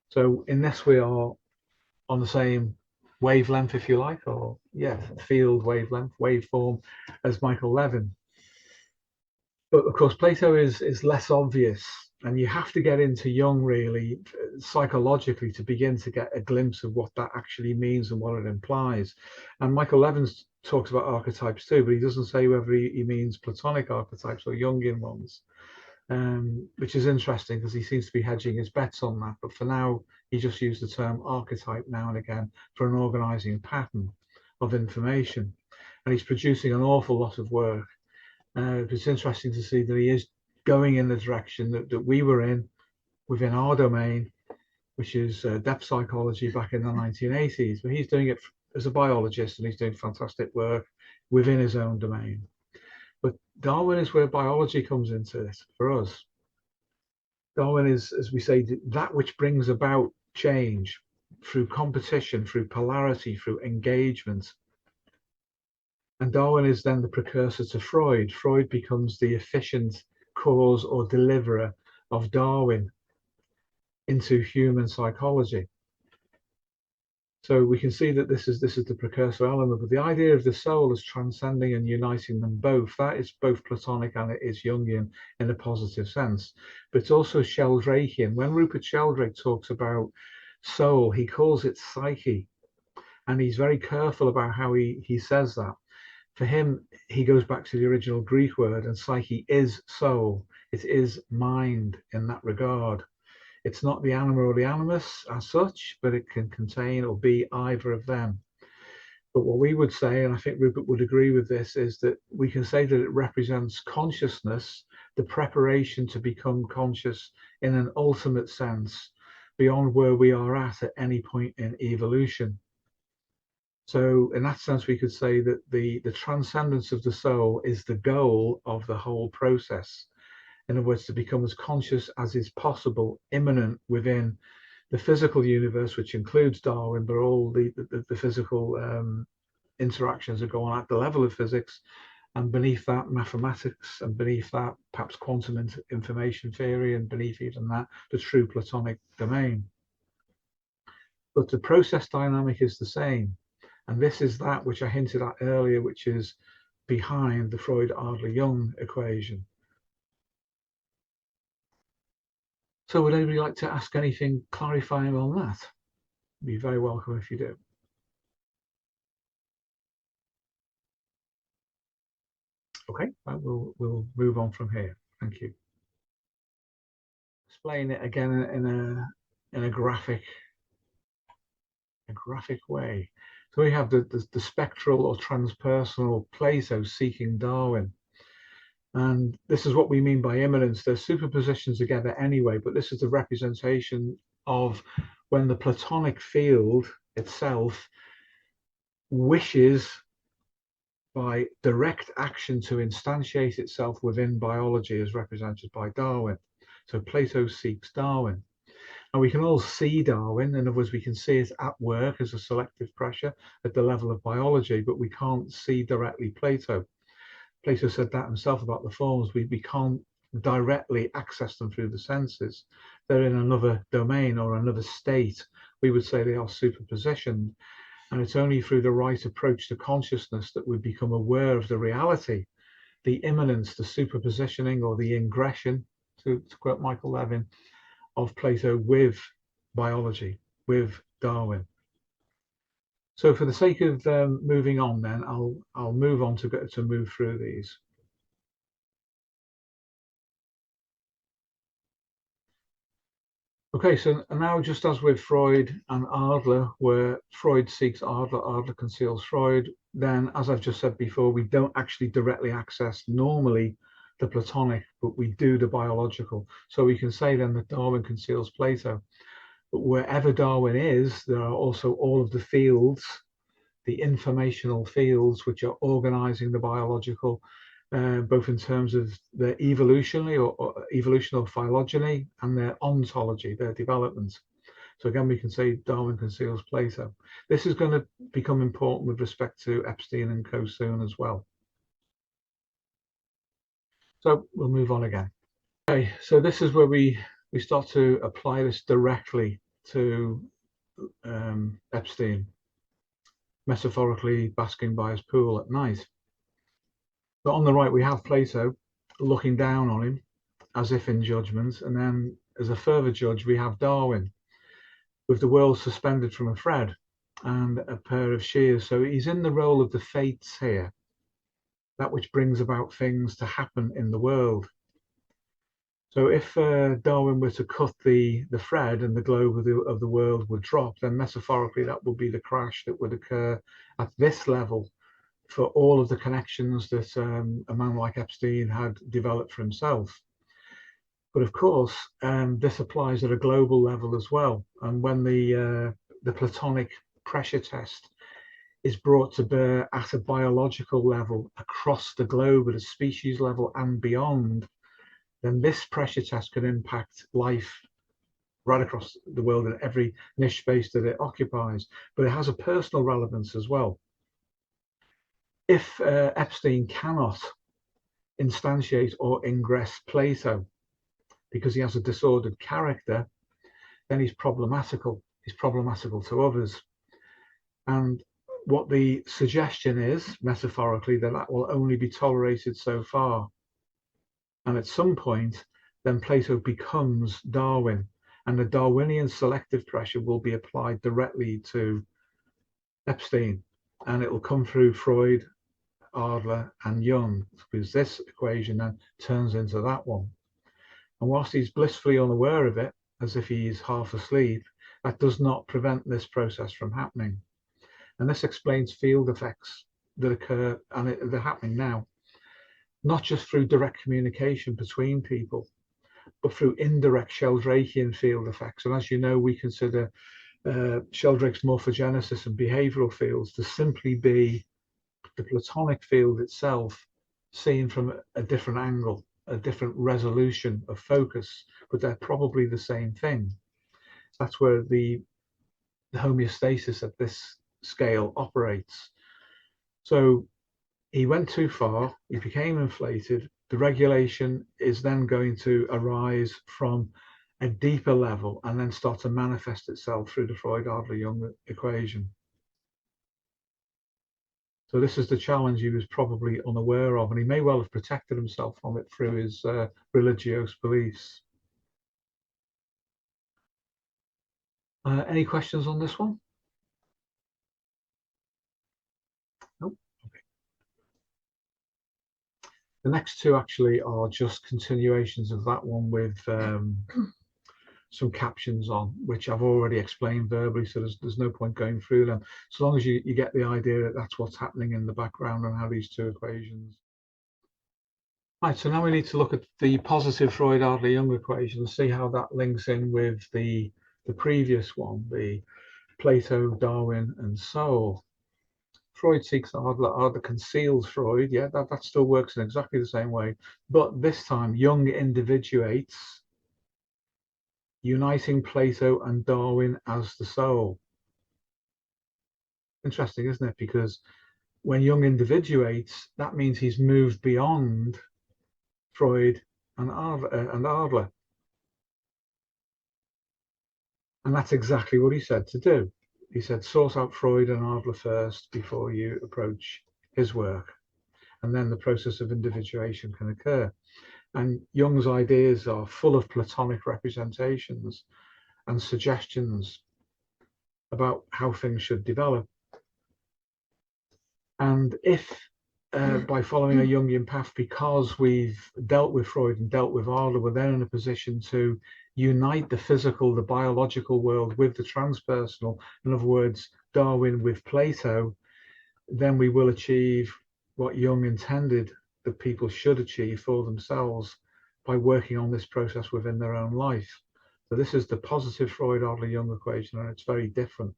So in this we are on the same wavelength, if you like, or field wavelength, waveform as Michael Levin. But of course Plato is less obvious, and you have to get into Jung really psychologically to begin to get a glimpse of what that actually means and what it implies. And Michael Levin talks about archetypes too, but he doesn't say whether he means Platonic archetypes or Jungian ones, which is interesting because he seems to be hedging his bets on that. But for now, he just used the term archetype now and again for an organizing pattern of information. And he's producing an awful lot of work. It's interesting to see that he is going in the direction that we were in within our domain, which is depth psychology back in the 1980s. But he's doing it as a biologist, and he's doing fantastic work within his own domain. But Darwin is where biology comes into it for us. Darwin is, as we say, that which brings about change through competition, through polarity, through engagement. And Darwin is then the precursor to Freud. Freud becomes the efficient cause or deliverer of Darwin into human psychology. So we can see that this is the precursor element, but the idea of the soul as transcending and uniting them both, that is both Platonic and it is Jungian in a positive sense. But it's also Sheldrakean. When Rupert Sheldrake talks about soul, he calls it psyche, and he's very careful about how he says that. For him, he goes back to the original Greek word, and psyche is soul. It is mind in that regard. It's not the anima or the animus as such, but it can contain or be either of them. But what we would say, and I think Rupert would agree with this, is that we can say that it represents consciousness, the preparation to become conscious in an ultimate sense, beyond where we are at any point in evolution. So in that sense, we could say that the transcendence of the soul is the goal of the whole process. In other words, to become as conscious as is possible, immanent within the physical universe, which includes Darwin, but all the physical interactions that go on at the level of physics, and beneath that mathematics, and beneath that perhaps quantum information theory, and beneath even that the true Platonic domain. But the process dynamic is the same. And this is that which I hinted at earlier, which is behind the Freud-Adler-Jung equation. So would anybody like to ask anything clarifying on that? Be very welcome if you do. Okay, we'll move on from here. Thank you. Explain it again in a graphic way. So we have the spectral or transpersonal Plato seeking Darwin. And this is what we mean by immanence. They're superpositions together anyway, but this is the representation of when the Platonic field itself wishes by direct action to instantiate itself within biology as represented by Darwin. So Plato seeks Darwin. And we can all see Darwin. In other words, we can see it at work as a selective pressure at the level of biology, but we can't see directly Plato. Plato said that himself about the forms. We can't directly access them through the senses. They're in another domain or another state. We would say they are superpositioned. And it's only through the right approach to consciousness that we become aware of the reality, the immanence, the superpositioning or the ingression, to quote Michael Levin, of Plato with biology, with Darwin. So for the sake of moving on, then I'll move on to move through these. Okay, so now just as with Freud and Adler, where Freud seeks Adler, Adler conceals Freud, then as I've just said before, we don't actually directly access normally the Platonic, but we do the biological. So we can say then that Darwin conceals Plato. But wherever Darwin is, there are also all of the fields, the informational fields, which are organizing the biological, both in terms of their evolutionary or evolutional phylogeny and their ontology, their development. So again, we can say Darwin conceals Plato. This is going to become important with respect to Epstein and co soon as well. So we'll move on again. Okay, so this is where we start to apply this directly to Epstein, metaphorically basking by his pool at night. But on the right, we have Plato looking down on him as if in judgment. And then as a further judge, we have Darwin with the world suspended from a thread and a pair of shears. So he's in the role of the fates here, that which brings about things to happen in the world. So if Darwin were to cut the thread and the globe of the world would drop, then metaphorically that would be the crash that would occur at this level for all of the connections that a man like Epstein had developed for himself. But of course, this applies at a global level as well. And when the Platonic pressure test is brought to bear at a biological level across the globe at a species level and beyond, then this pressure test can impact life right across the world in every niche space that it occupies. But it has a personal relevance as well. If Epstein cannot instantiate or ingress Plato because he has a disordered character, then he's problematical. He's problematical to others. And what the suggestion is, metaphorically, that will only be tolerated so far. And at some point, then Plato becomes Darwin, and the Darwinian selective pressure will be applied directly to Epstein, and it will come through Freud, Adler and Jung, because this equation then turns into that one. And whilst he's blissfully unaware of it, as if he's half asleep, that does not prevent this process from happening. And this explains field effects that occur, and they're happening now, not just through direct communication between people, but through indirect Sheldrakean field effects. And as you know, we consider Sheldrake's morphogenesis and behavioral fields to simply be the Platonic field itself seen from a different angle, a different resolution of focus, but they're probably the same thing. That's where the homeostasis at this scale operates. So he went too far, he became inflated. The regulation is then going to arise from a deeper level and then start to manifest itself through the Freud-Adler-Jung Equation. So this is the challenge he was probably unaware of, and he may well have protected himself from it through his religious beliefs. Any questions on this one? Nope. Okay. The next two actually are just continuations of that one with some captions on, which I've already explained verbally, so there's no point going through them. So long as you get the idea that that's what's happening in the background and how these two equations. Right, so now we need to look at the positive Freud-Adler-Jung equation and see how that links in with the previous one, the Plato, Darwin, and Soul. Freud seeks Adler, Adler conceals Freud. Yeah, that still works in exactly the same way, but this time Jung individuates, uniting Plato and Darwin as the soul. Interesting, isn't it? Because when Jung individuates, that means he's moved beyond Freud and Adler. And that's exactly what he said to do. He said, sort out Freud and Adler first before you approach his work. And then the process of individuation can occur. And Jung's ideas are full of Platonic representations and suggestions about how things should develop. And if by following a Jungian path, because we've dealt with Freud and dealt with Adler, we're then in a position to unite the physical, the biological world with the transpersonal, in other words, Darwin with Plato, then we will achieve what Jung intended that people should achieve for themselves by working on this process within their own life. So this is the positive Freud-Adler-Jung equation, and it's very different.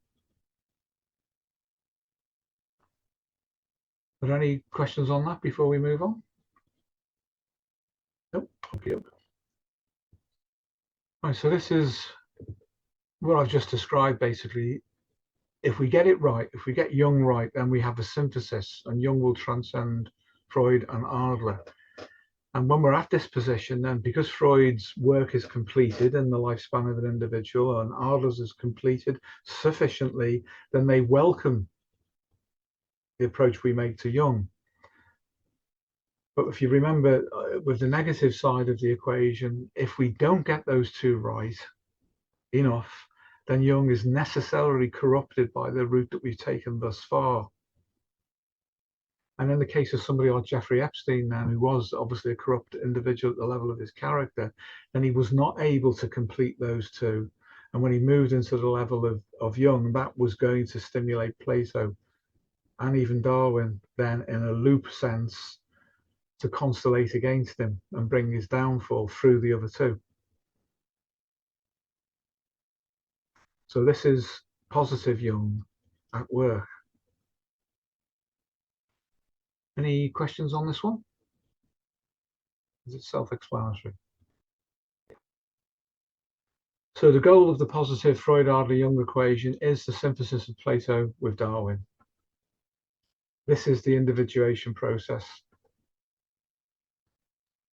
Are there any questions on that before we move on? Nope. Okay. Right, so this is what I've just described. Basically, if we get it right, if we get Jung right, then we have a synthesis, and Jung will transcend Freud and Adler. And when we're at this position, then because Freud's work is completed in the lifespan of an individual and Adler's is completed sufficiently, then they welcome the approach we make to Jung. But if you remember, with the negative side of the equation, if we don't get those two right enough, then Jung is necessarily corrupted by the route that we've taken thus far. And in the case of somebody like Jeffrey Epstein, then, who was obviously a corrupt individual at the level of his character, then he was not able to complete those two. And when he moved into the level of Jung, that was going to stimulate Plato and even Darwin, then in a loop sense, to constellate against him and bring his downfall through the other two. So this is positive Jung at work. Any questions on this one? Is it self-explanatory? So the goal of the positive Freud-Adler-Jung equation is the synthesis of Plato with Darwin. This is the individuation process.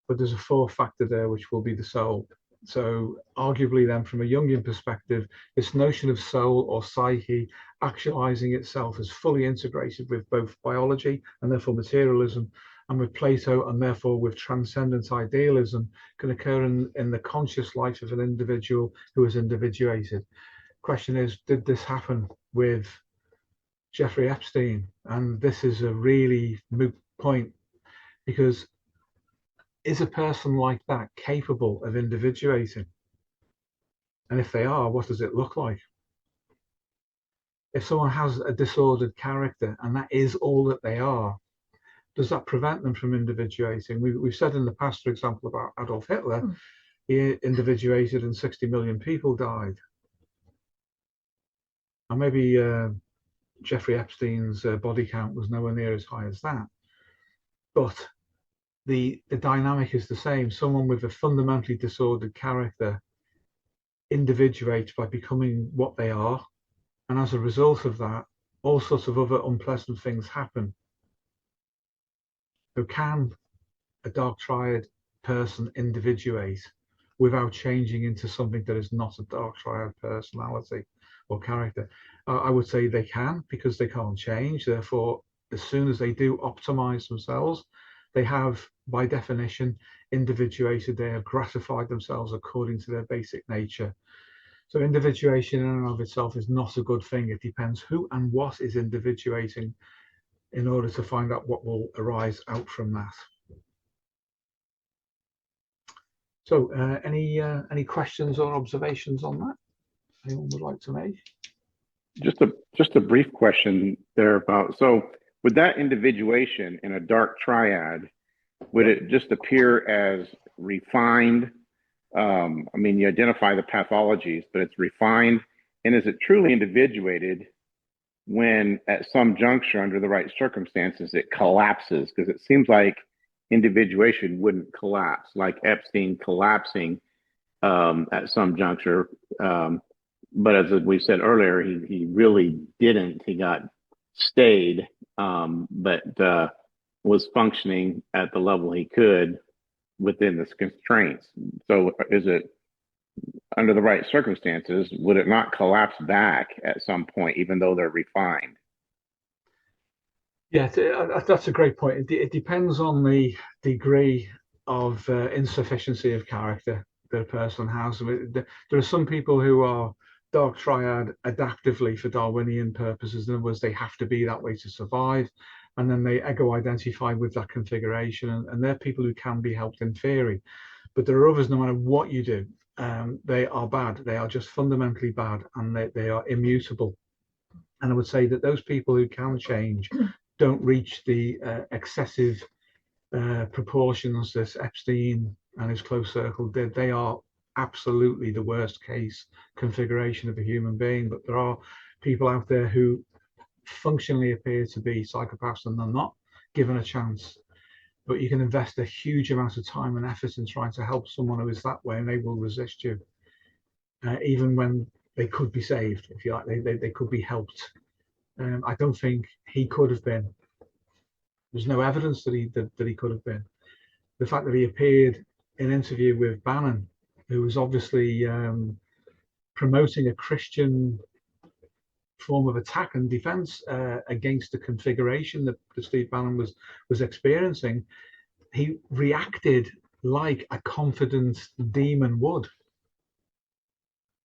But there's a fourth factor there, which will be the soul. So arguably then, from a Jungian perspective, this notion of soul or psyche actualizing itself is fully integrated with both biology and therefore materialism, and with Plato and therefore with transcendent idealism, can occur in the conscious life of an individual who is individuated. Question is, did this happen with Jeffrey Epstein? And this is a really moot point, because is a person like that capable of individuating? And if they are, what does it look like? If someone has a disordered character and that is all that they are, does that prevent them from individuating? We've said in the past, for example, about Adolf Hitler, he individuated and 60 million people died. And maybe Jeffrey Epstein's body count was nowhere near as high as that. But the dynamic is the same. Someone with a fundamentally disordered character individuates by becoming what they are, and as a result of that, all sorts of other unpleasant things happen. So can a dark triad person individuate without changing into something that is not a dark triad personality or character? I would say they can, because they can't change. Therefore, as soon as they do optimize themselves, they have, by definition, individuated. They have gratified themselves according to their basic nature. So individuation in and of itself is not a good thing. It depends who and what is individuating in order to find out what will arise out from that. So any questions or observations on that anyone would like to make? Just a brief question there about, so with that individuation in a dark triad, would it just appear as refined? I mean, you identify the pathologies, but it's refined. And is it truly individuated when at some juncture under the right circumstances, it collapses? Because it seems like individuation wouldn't collapse, like Epstein collapsing at some juncture. But as we said earlier, he really didn't. He got stayed, but was functioning at the level he could within the constraints. So is it, under the right circumstances, would it not collapse back at some point, even though they're refined? Yeah, that's a great point. It depends on the degree of insufficiency of character that a person has. I mean, there are some people who are dark triad adaptively for Darwinian purposes. In other words, they have to be that way to survive. And then they ego identify with that configuration. And they're people who can be helped in theory. But there are others, no matter what you do, they are bad. They are just fundamentally bad, and they are immutable. And I would say that those people who can change don't reach the excessive proportions that Epstein and his close circle did. They are absolutely the worst case configuration of a human being. But there are people out there who functionally appear to be psychopaths, and they're not given a chance. But you can invest a huge amount of time and effort in trying to help someone who is that way, and they will resist you, even when they could be saved, if you like. They could be helped. I don't think he could have been. There's no evidence that he could have been. The fact that he appeared in an interview with Bannon, who was obviously promoting a Christian form of attack and defense against the configuration that Steve Bannon was experiencing, he reacted like a confident demon would.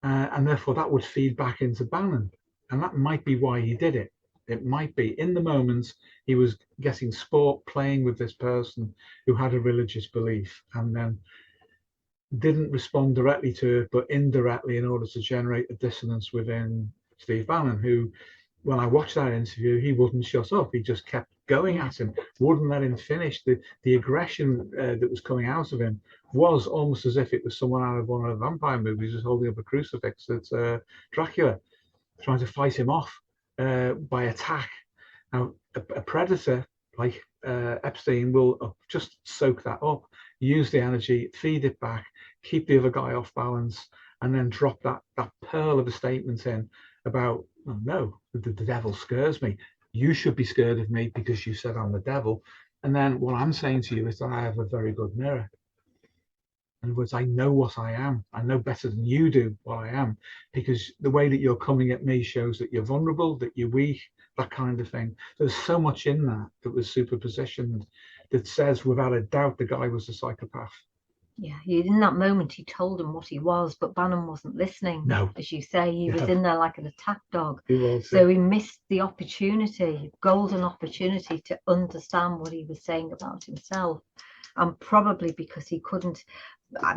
And therefore that would feed back into Bannon. And that might be why he did it. It might be in the moment he was getting sport playing with this person who had a religious belief, and then didn't respond directly to it, but indirectly, in order to generate a dissonance within Steve Bannon, who, when I watched that interview, he wouldn't shut up. He just kept going at him, wouldn't let him finish. The aggression that was coming out of him was almost as if it was someone out of one of the vampire movies, just holding up a crucifix. That's Dracula, trying to fight him off by attack. Now, a predator like Epstein will just soak that up, use the energy, feed it back, keep the other guy off balance, and then drop that pearl of a statement in about, oh, no, the devil scares me. You should be scared of me because you said I'm the devil. And then what I'm saying to you is that I have a very good mirror. In other words, I know what I am. I know better than you do what I am, because the way that you're coming at me shows that you're vulnerable, that you're weak, that kind of thing. There's so much in that was superpositioned that says without a doubt the guy was a psychopath. Yeah, in that moment he told him what he was, but Bannon wasn't listening. No. As you say, he was in there like an attack dog. He was, so he missed the opportunity, golden opportunity, to understand what he was saying about himself. And probably because he couldn't,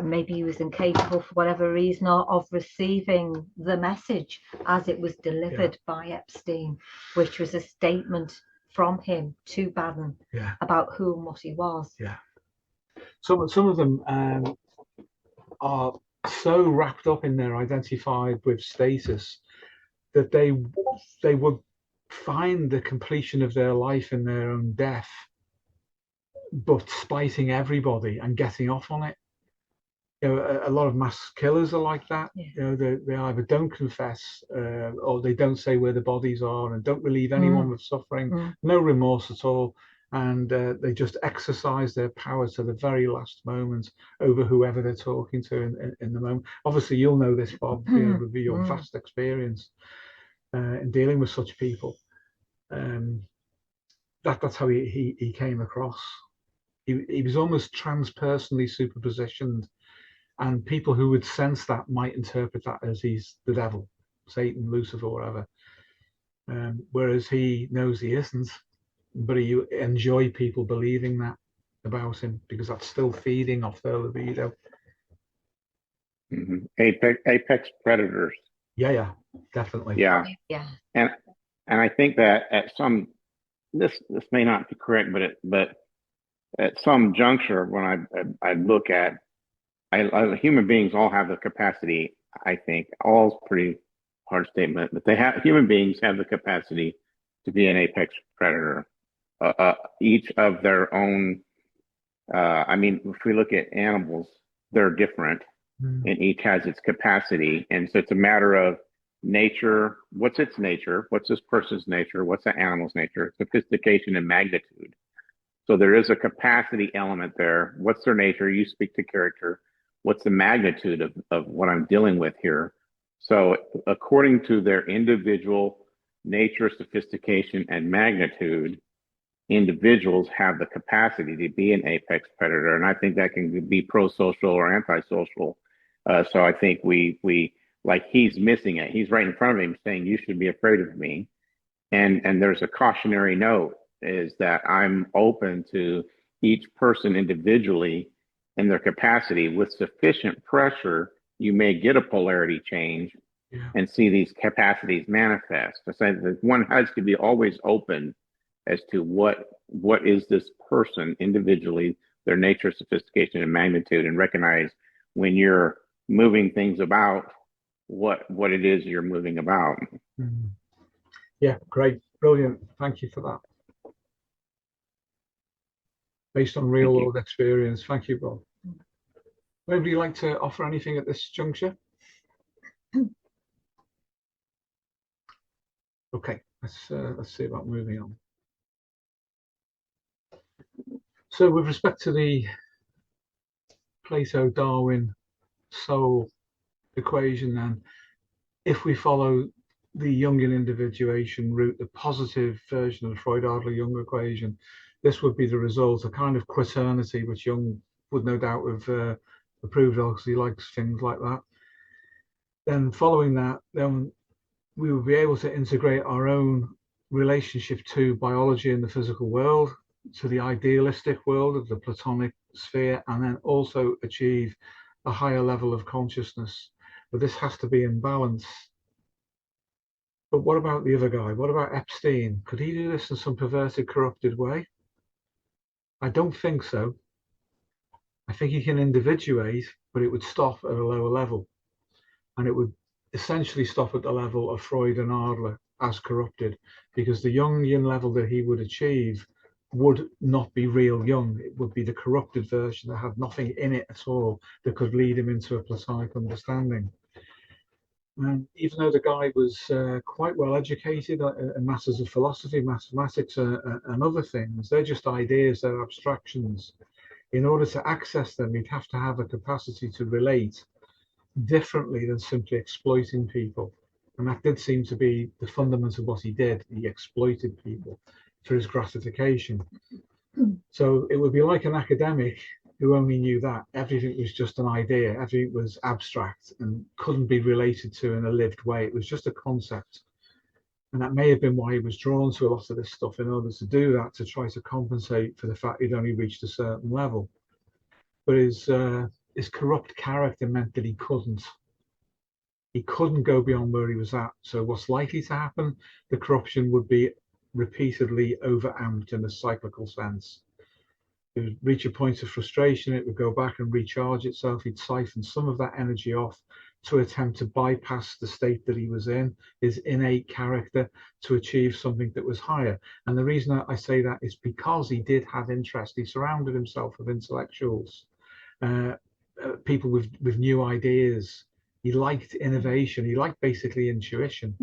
maybe he was incapable for whatever reason of receiving the message as it was delivered by Epstein, which was a statement from him to Bannon about who and what he was. Yeah. Some of them are so wrapped up in their identified with status that they would find the completion of their life in their own death, but spiting everybody and getting off on it. You know, a lot of mass killers are like that. You know, they either don't confess or they don't say where the bodies are, and don't relieve anyone with suffering, no remorse at all. And they just exercise their power to the very last moment over whoever they're talking to in the moment. Obviously, you'll know this, Bob, with your vast experience in dealing with such people. That's how he came across. He was almost transpersonally superpositioned, and people who would sense that might interpret that as he's the devil, Satan, Lucifer, whatever. Whereas he knows he isn't. But you enjoy people believing that about him, because that's still feeding off their libido. Apex predators. Yeah, definitely. Yeah. And I think that at some, this may not be correct, but at some juncture, when I look at, human beings all have the capacity. I think all's pretty hard statement, but human beings have the capacity to be an apex predator. Each of their own, I mean, if we look at animals, they're different, and each has its capacity. And so it's a matter of nature. What's its nature? What's this person's nature? What's the animal's nature? Sophistication and magnitude. So there is a capacity element there. What's their nature? You speak to character. What's the magnitude of what I'm dealing with here? So according to their individual nature, sophistication, and magnitude, individuals have the capacity to be an apex predator, and I think that can be pro-social or anti-social. So I think we like he's missing it. He's right in front of him saying, "You should be afraid of me," and there's a cautionary note is that I'm open to each person individually in their capacity. With sufficient pressure, you may get a polarity change and see these capacities manifest. I say that one has to be always open as to what is this person individually, their nature, sophistication, and magnitude, and recognize when you're moving things about what it is you're moving about. Yeah, great, brilliant. Thank you for that. Based on real world experience. Thank you, Bob. Would you like to offer anything at this juncture? Okay, let's see about moving on. So with respect to the Plato-Darwin-Soul equation, then, if we follow the Jungian individuation route, the positive version of the Freud-Adler-Jung equation, this would be the result, a kind of quaternity, which Jung would no doubt have approved of because he likes things like that. Then following that, then we will be able to integrate our own relationship to biology and the physical world, to the idealistic world of the Platonic sphere, and then also achieve a higher level of consciousness. But this has to be in balance. But what about the other guy? What about Epstein? Could he do this in some perverted, corrupted way? I don't think so. I think he can individuate, but it would stop at a lower level. And it would essentially stop at the level of Freud and Adler as corrupted, because the Jungian level that he would achieve would not be real Jung. It would be the corrupted version that had nothing in it at all that could lead him into a Platonic understanding. And even though the guy was quite well educated in matters of philosophy, mathematics, and other things, they're just ideas, they're abstractions. In order to access them, you'd have to have a capacity to relate differently than simply exploiting people. And that did seem to be the fundament of what he did. He exploited people for his gratification. So it would be like an academic who only knew that. Everything was just an idea. Everything was abstract and couldn't be related to in a lived way. It was just a concept. And that may have been why he was drawn to a lot of this stuff, in order to do that, to try to compensate for the fact he'd only reached a certain level. But his corrupt character meant that he couldn't go beyond where he was at. So what's likely to happen? The corruption would be repeatedly overamped in a cyclical sense. It would reach a point of frustration, it would go back and recharge itself. He'd siphon some of that energy off to attempt to bypass the state that he was in, his innate character, to achieve something that was higher. And the reason I say that is because he did have interest. He surrounded himself with intellectuals, people with new ideas. He liked innovation. He liked basically intuition.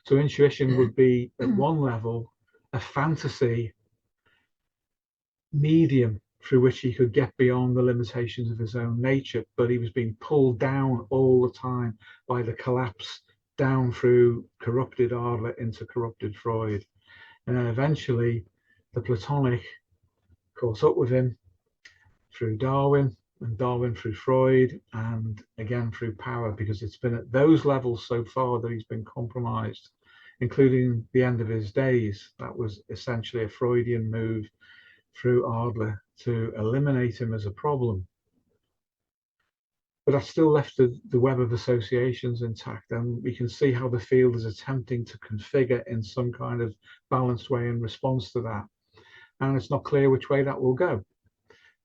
So intuition would be, at one level, a fantasy medium through which he could get beyond the limitations of his own nature, but he was being pulled down all the time by the collapse down through corrupted Adler into corrupted Freud. And then eventually the Platonic caught up with him through Darwin, and Darwin through Freud, and again through power, because it's been at those levels so far that he's been compromised, including the end of his days. That was essentially a Freudian move through Adler to eliminate him as a problem. But that still left the web of associations intact, and we can see how the field is attempting to configure in some kind of balanced way in response to that. And it's not clear which way that will go,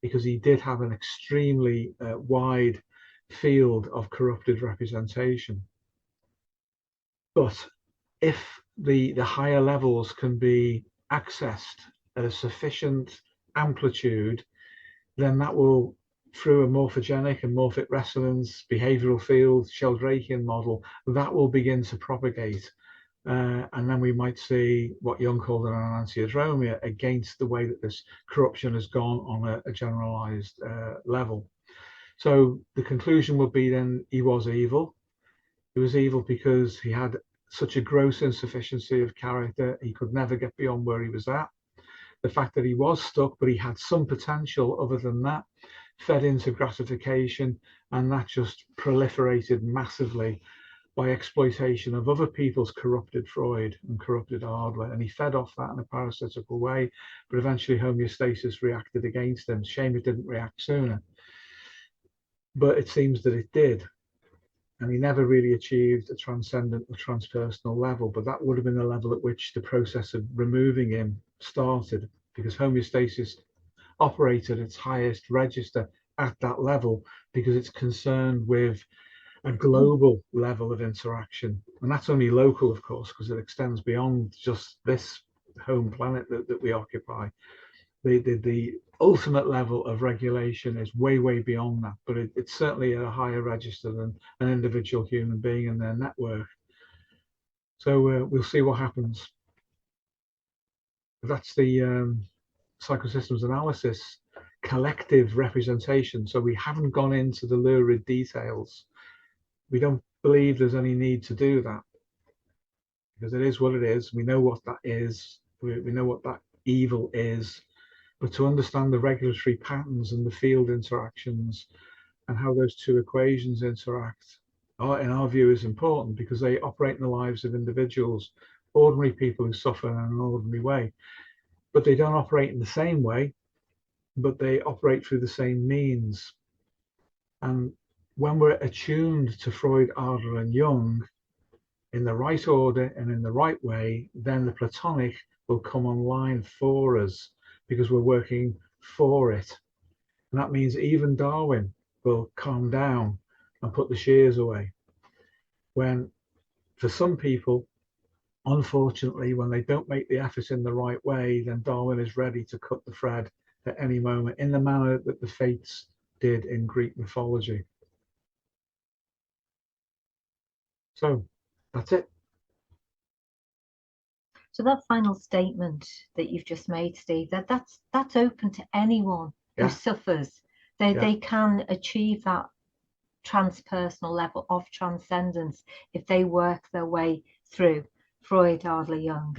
because he did have an extremely wide field of corrupted representation. But if the higher levels can be accessed at a sufficient amplitude, then that will, through a morphogenic and morphic resonance behavioral field Sheldrakean model, that will begin to propagate. And then we might see what Jung called an enantiodromia against the way that this corruption has gone on a generalized level. So the conclusion would be then he was evil. He was evil because he had such a gross insufficiency of character, he could never get beyond where he was at. the fact that he was stuck, but he had some potential other than that, fed into gratification, and that just proliferated massively by exploitation of other people's corrupted Freud and corrupted Adler. And he fed off that in a parasitical way, but eventually homeostasis reacted against him. Shame it didn't react sooner. But it seems that it did. And he never really achieved a transcendent or transpersonal level, but that would have been the level at which the process of removing him started, because homeostasis operated its highest register at that level because it's concerned with a global level of interaction. And that's only local, of course, because it extends beyond just this home planet that we occupy. The ultimate level of regulation is way, way beyond that, but it's certainly at a higher register than an individual human being in their network. So we'll see what happens. That's the psychosystems analysis collective representation. So we haven't gone into the lurid details. We don't believe there's any need to do that, because it is what it is. We know what that is. We know what that evil is. But to understand the regulatory patterns and the field interactions and how those two equations interact, in our view, is important, because they operate in the lives of individuals, ordinary people who suffer in an ordinary way. But they don't operate in the same way, but they operate through the same means. And when we're attuned to Freud, Adler, and Jung in the right order and in the right way, then the Platonic will come online for us, because we're working for it. And that means even Darwin will calm down and put the shears away. When, for some people, unfortunately, when they don't make the effort in the right way, then Darwin is ready to cut the thread at any moment, in the manner that the Fates did in Greek mythology. So that's it. So that final statement that you've just made, Steve, that's open to anyone who suffers. They can achieve that transpersonal level of transcendence if they work their way through Freud, Adler, Jung.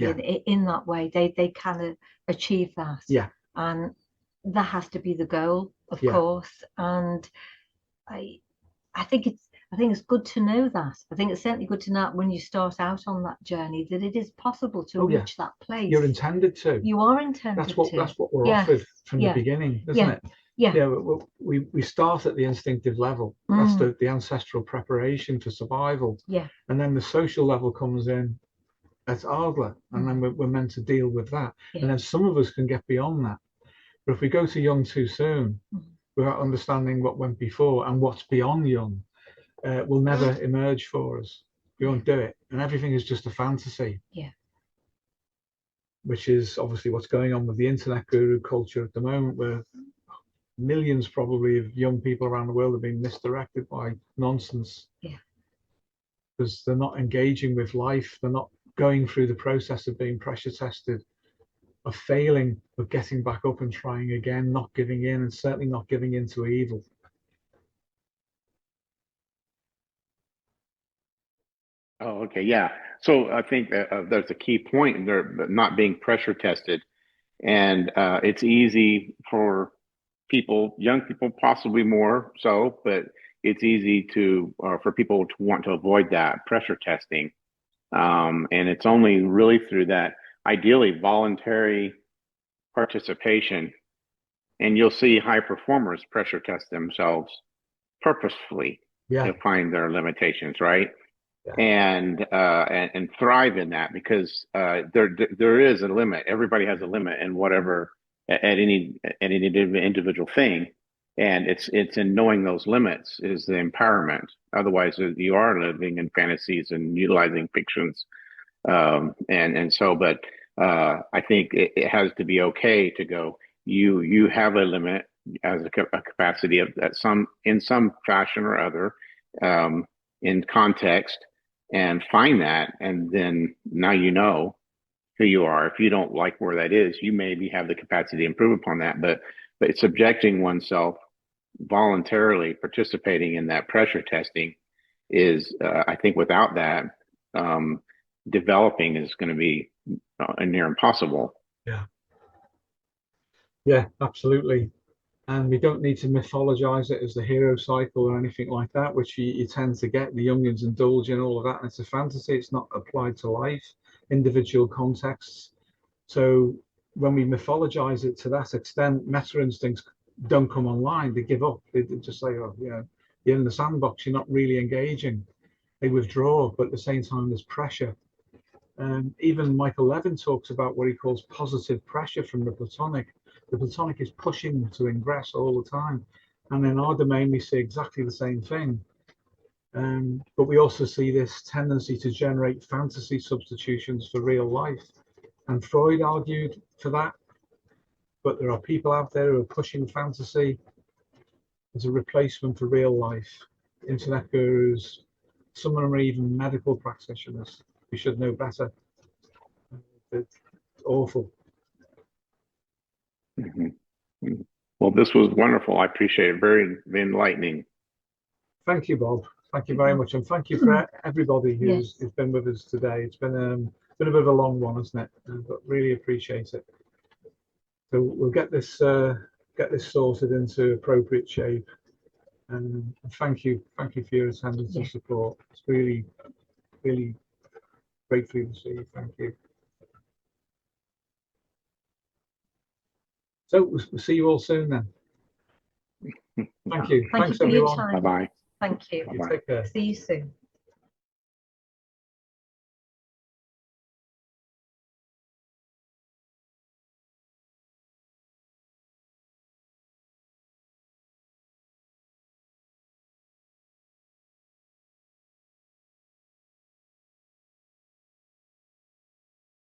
In that way, they can achieve that. Yeah. And that has to be the goal, of course. And I think it's good to know that. I think it's certainly good to know when you start out on that journey that it is possible to reach that place. You're intended to. You are intended to. That's what we're offered from the beginning, isn't it? Yeah. We start at the instinctive level. That's the ancestral preparation for survival. Yeah. And then the social level comes in at Adler, and then we're meant to deal with that. Yeah. And then some of us can get beyond that. But if we go to Jung too soon, without understanding what went before and what's beyond Jung, will never emerge for us. We won't do it, and everything is just a fantasy. Yeah. Which is obviously what's going on with the internet guru culture at the moment, where millions probably of young people around the world are being misdirected by nonsense. Yeah. Because they're not engaging with life. They're not going through the process of being pressure tested, of failing, of getting back up and trying again, not giving in, and certainly not giving in to evil. Oh, okay, yeah. So I think there's a key point in there, not being pressure tested, and it's easy for people, young people, possibly more so, but it's easy for people to want to avoid that pressure testing, and it's only really through that, ideally, voluntary participation, and you'll see high performers pressure test themselves purposefully to find their limitations, right? And thrive in that, because there is a limit. Everybody has a limit in whatever at any individual thing, and it's in knowing those limits is the empowerment. Otherwise, you are living in fantasies and utilizing fictions, and so. But I think it has to be okay to go. You have a limit as a capacity of in some fashion or other, in context. And find that, and then now you know who you are. If you don't like where that is, you maybe have the capacity to improve upon that. But subjecting oneself, voluntarily participating in that pressure testing is, I think, without that, developing is going to be near impossible. Yeah. Yeah, absolutely. And we don't need to mythologize it as the hero cycle or anything like that, which you tend to get. The Jungians indulge in all of that, and it's a fantasy. It's not applied to life, individual contexts. So when we mythologize it to that extent, meta instincts don't come online. They give up. They just say, oh, yeah, you're in the sandbox. You're not really engaging. They withdraw, but at the same time, there's pressure. Even Michael Levin talks about what he calls positive pressure from the Platonic. The Platonic is pushing them to ingress all the time. And in our domain, we see exactly the same thing. But we also see this tendency to generate fantasy substitutions for real life. And Freud argued for that. But there are people out there who are pushing fantasy as a replacement for real life. Internet gurus, some of them are even medical practitioners. We should know better. It's awful. Mm-hmm. Well, this was wonderful. I appreciate it. Very enlightening. Thank you, Bob. Thank you very much, and thank you for everybody who's been with us today. It's been a bit of a long one, isn't it? But really appreciate it. So we'll get this sorted into appropriate shape. And thank you for your attendance and support. It's really grateful to see you. Thank you. So we'll see you all soon then. Thank you. Thanks everyone. For your time. Bye-bye. Thank you. You take care. See you soon.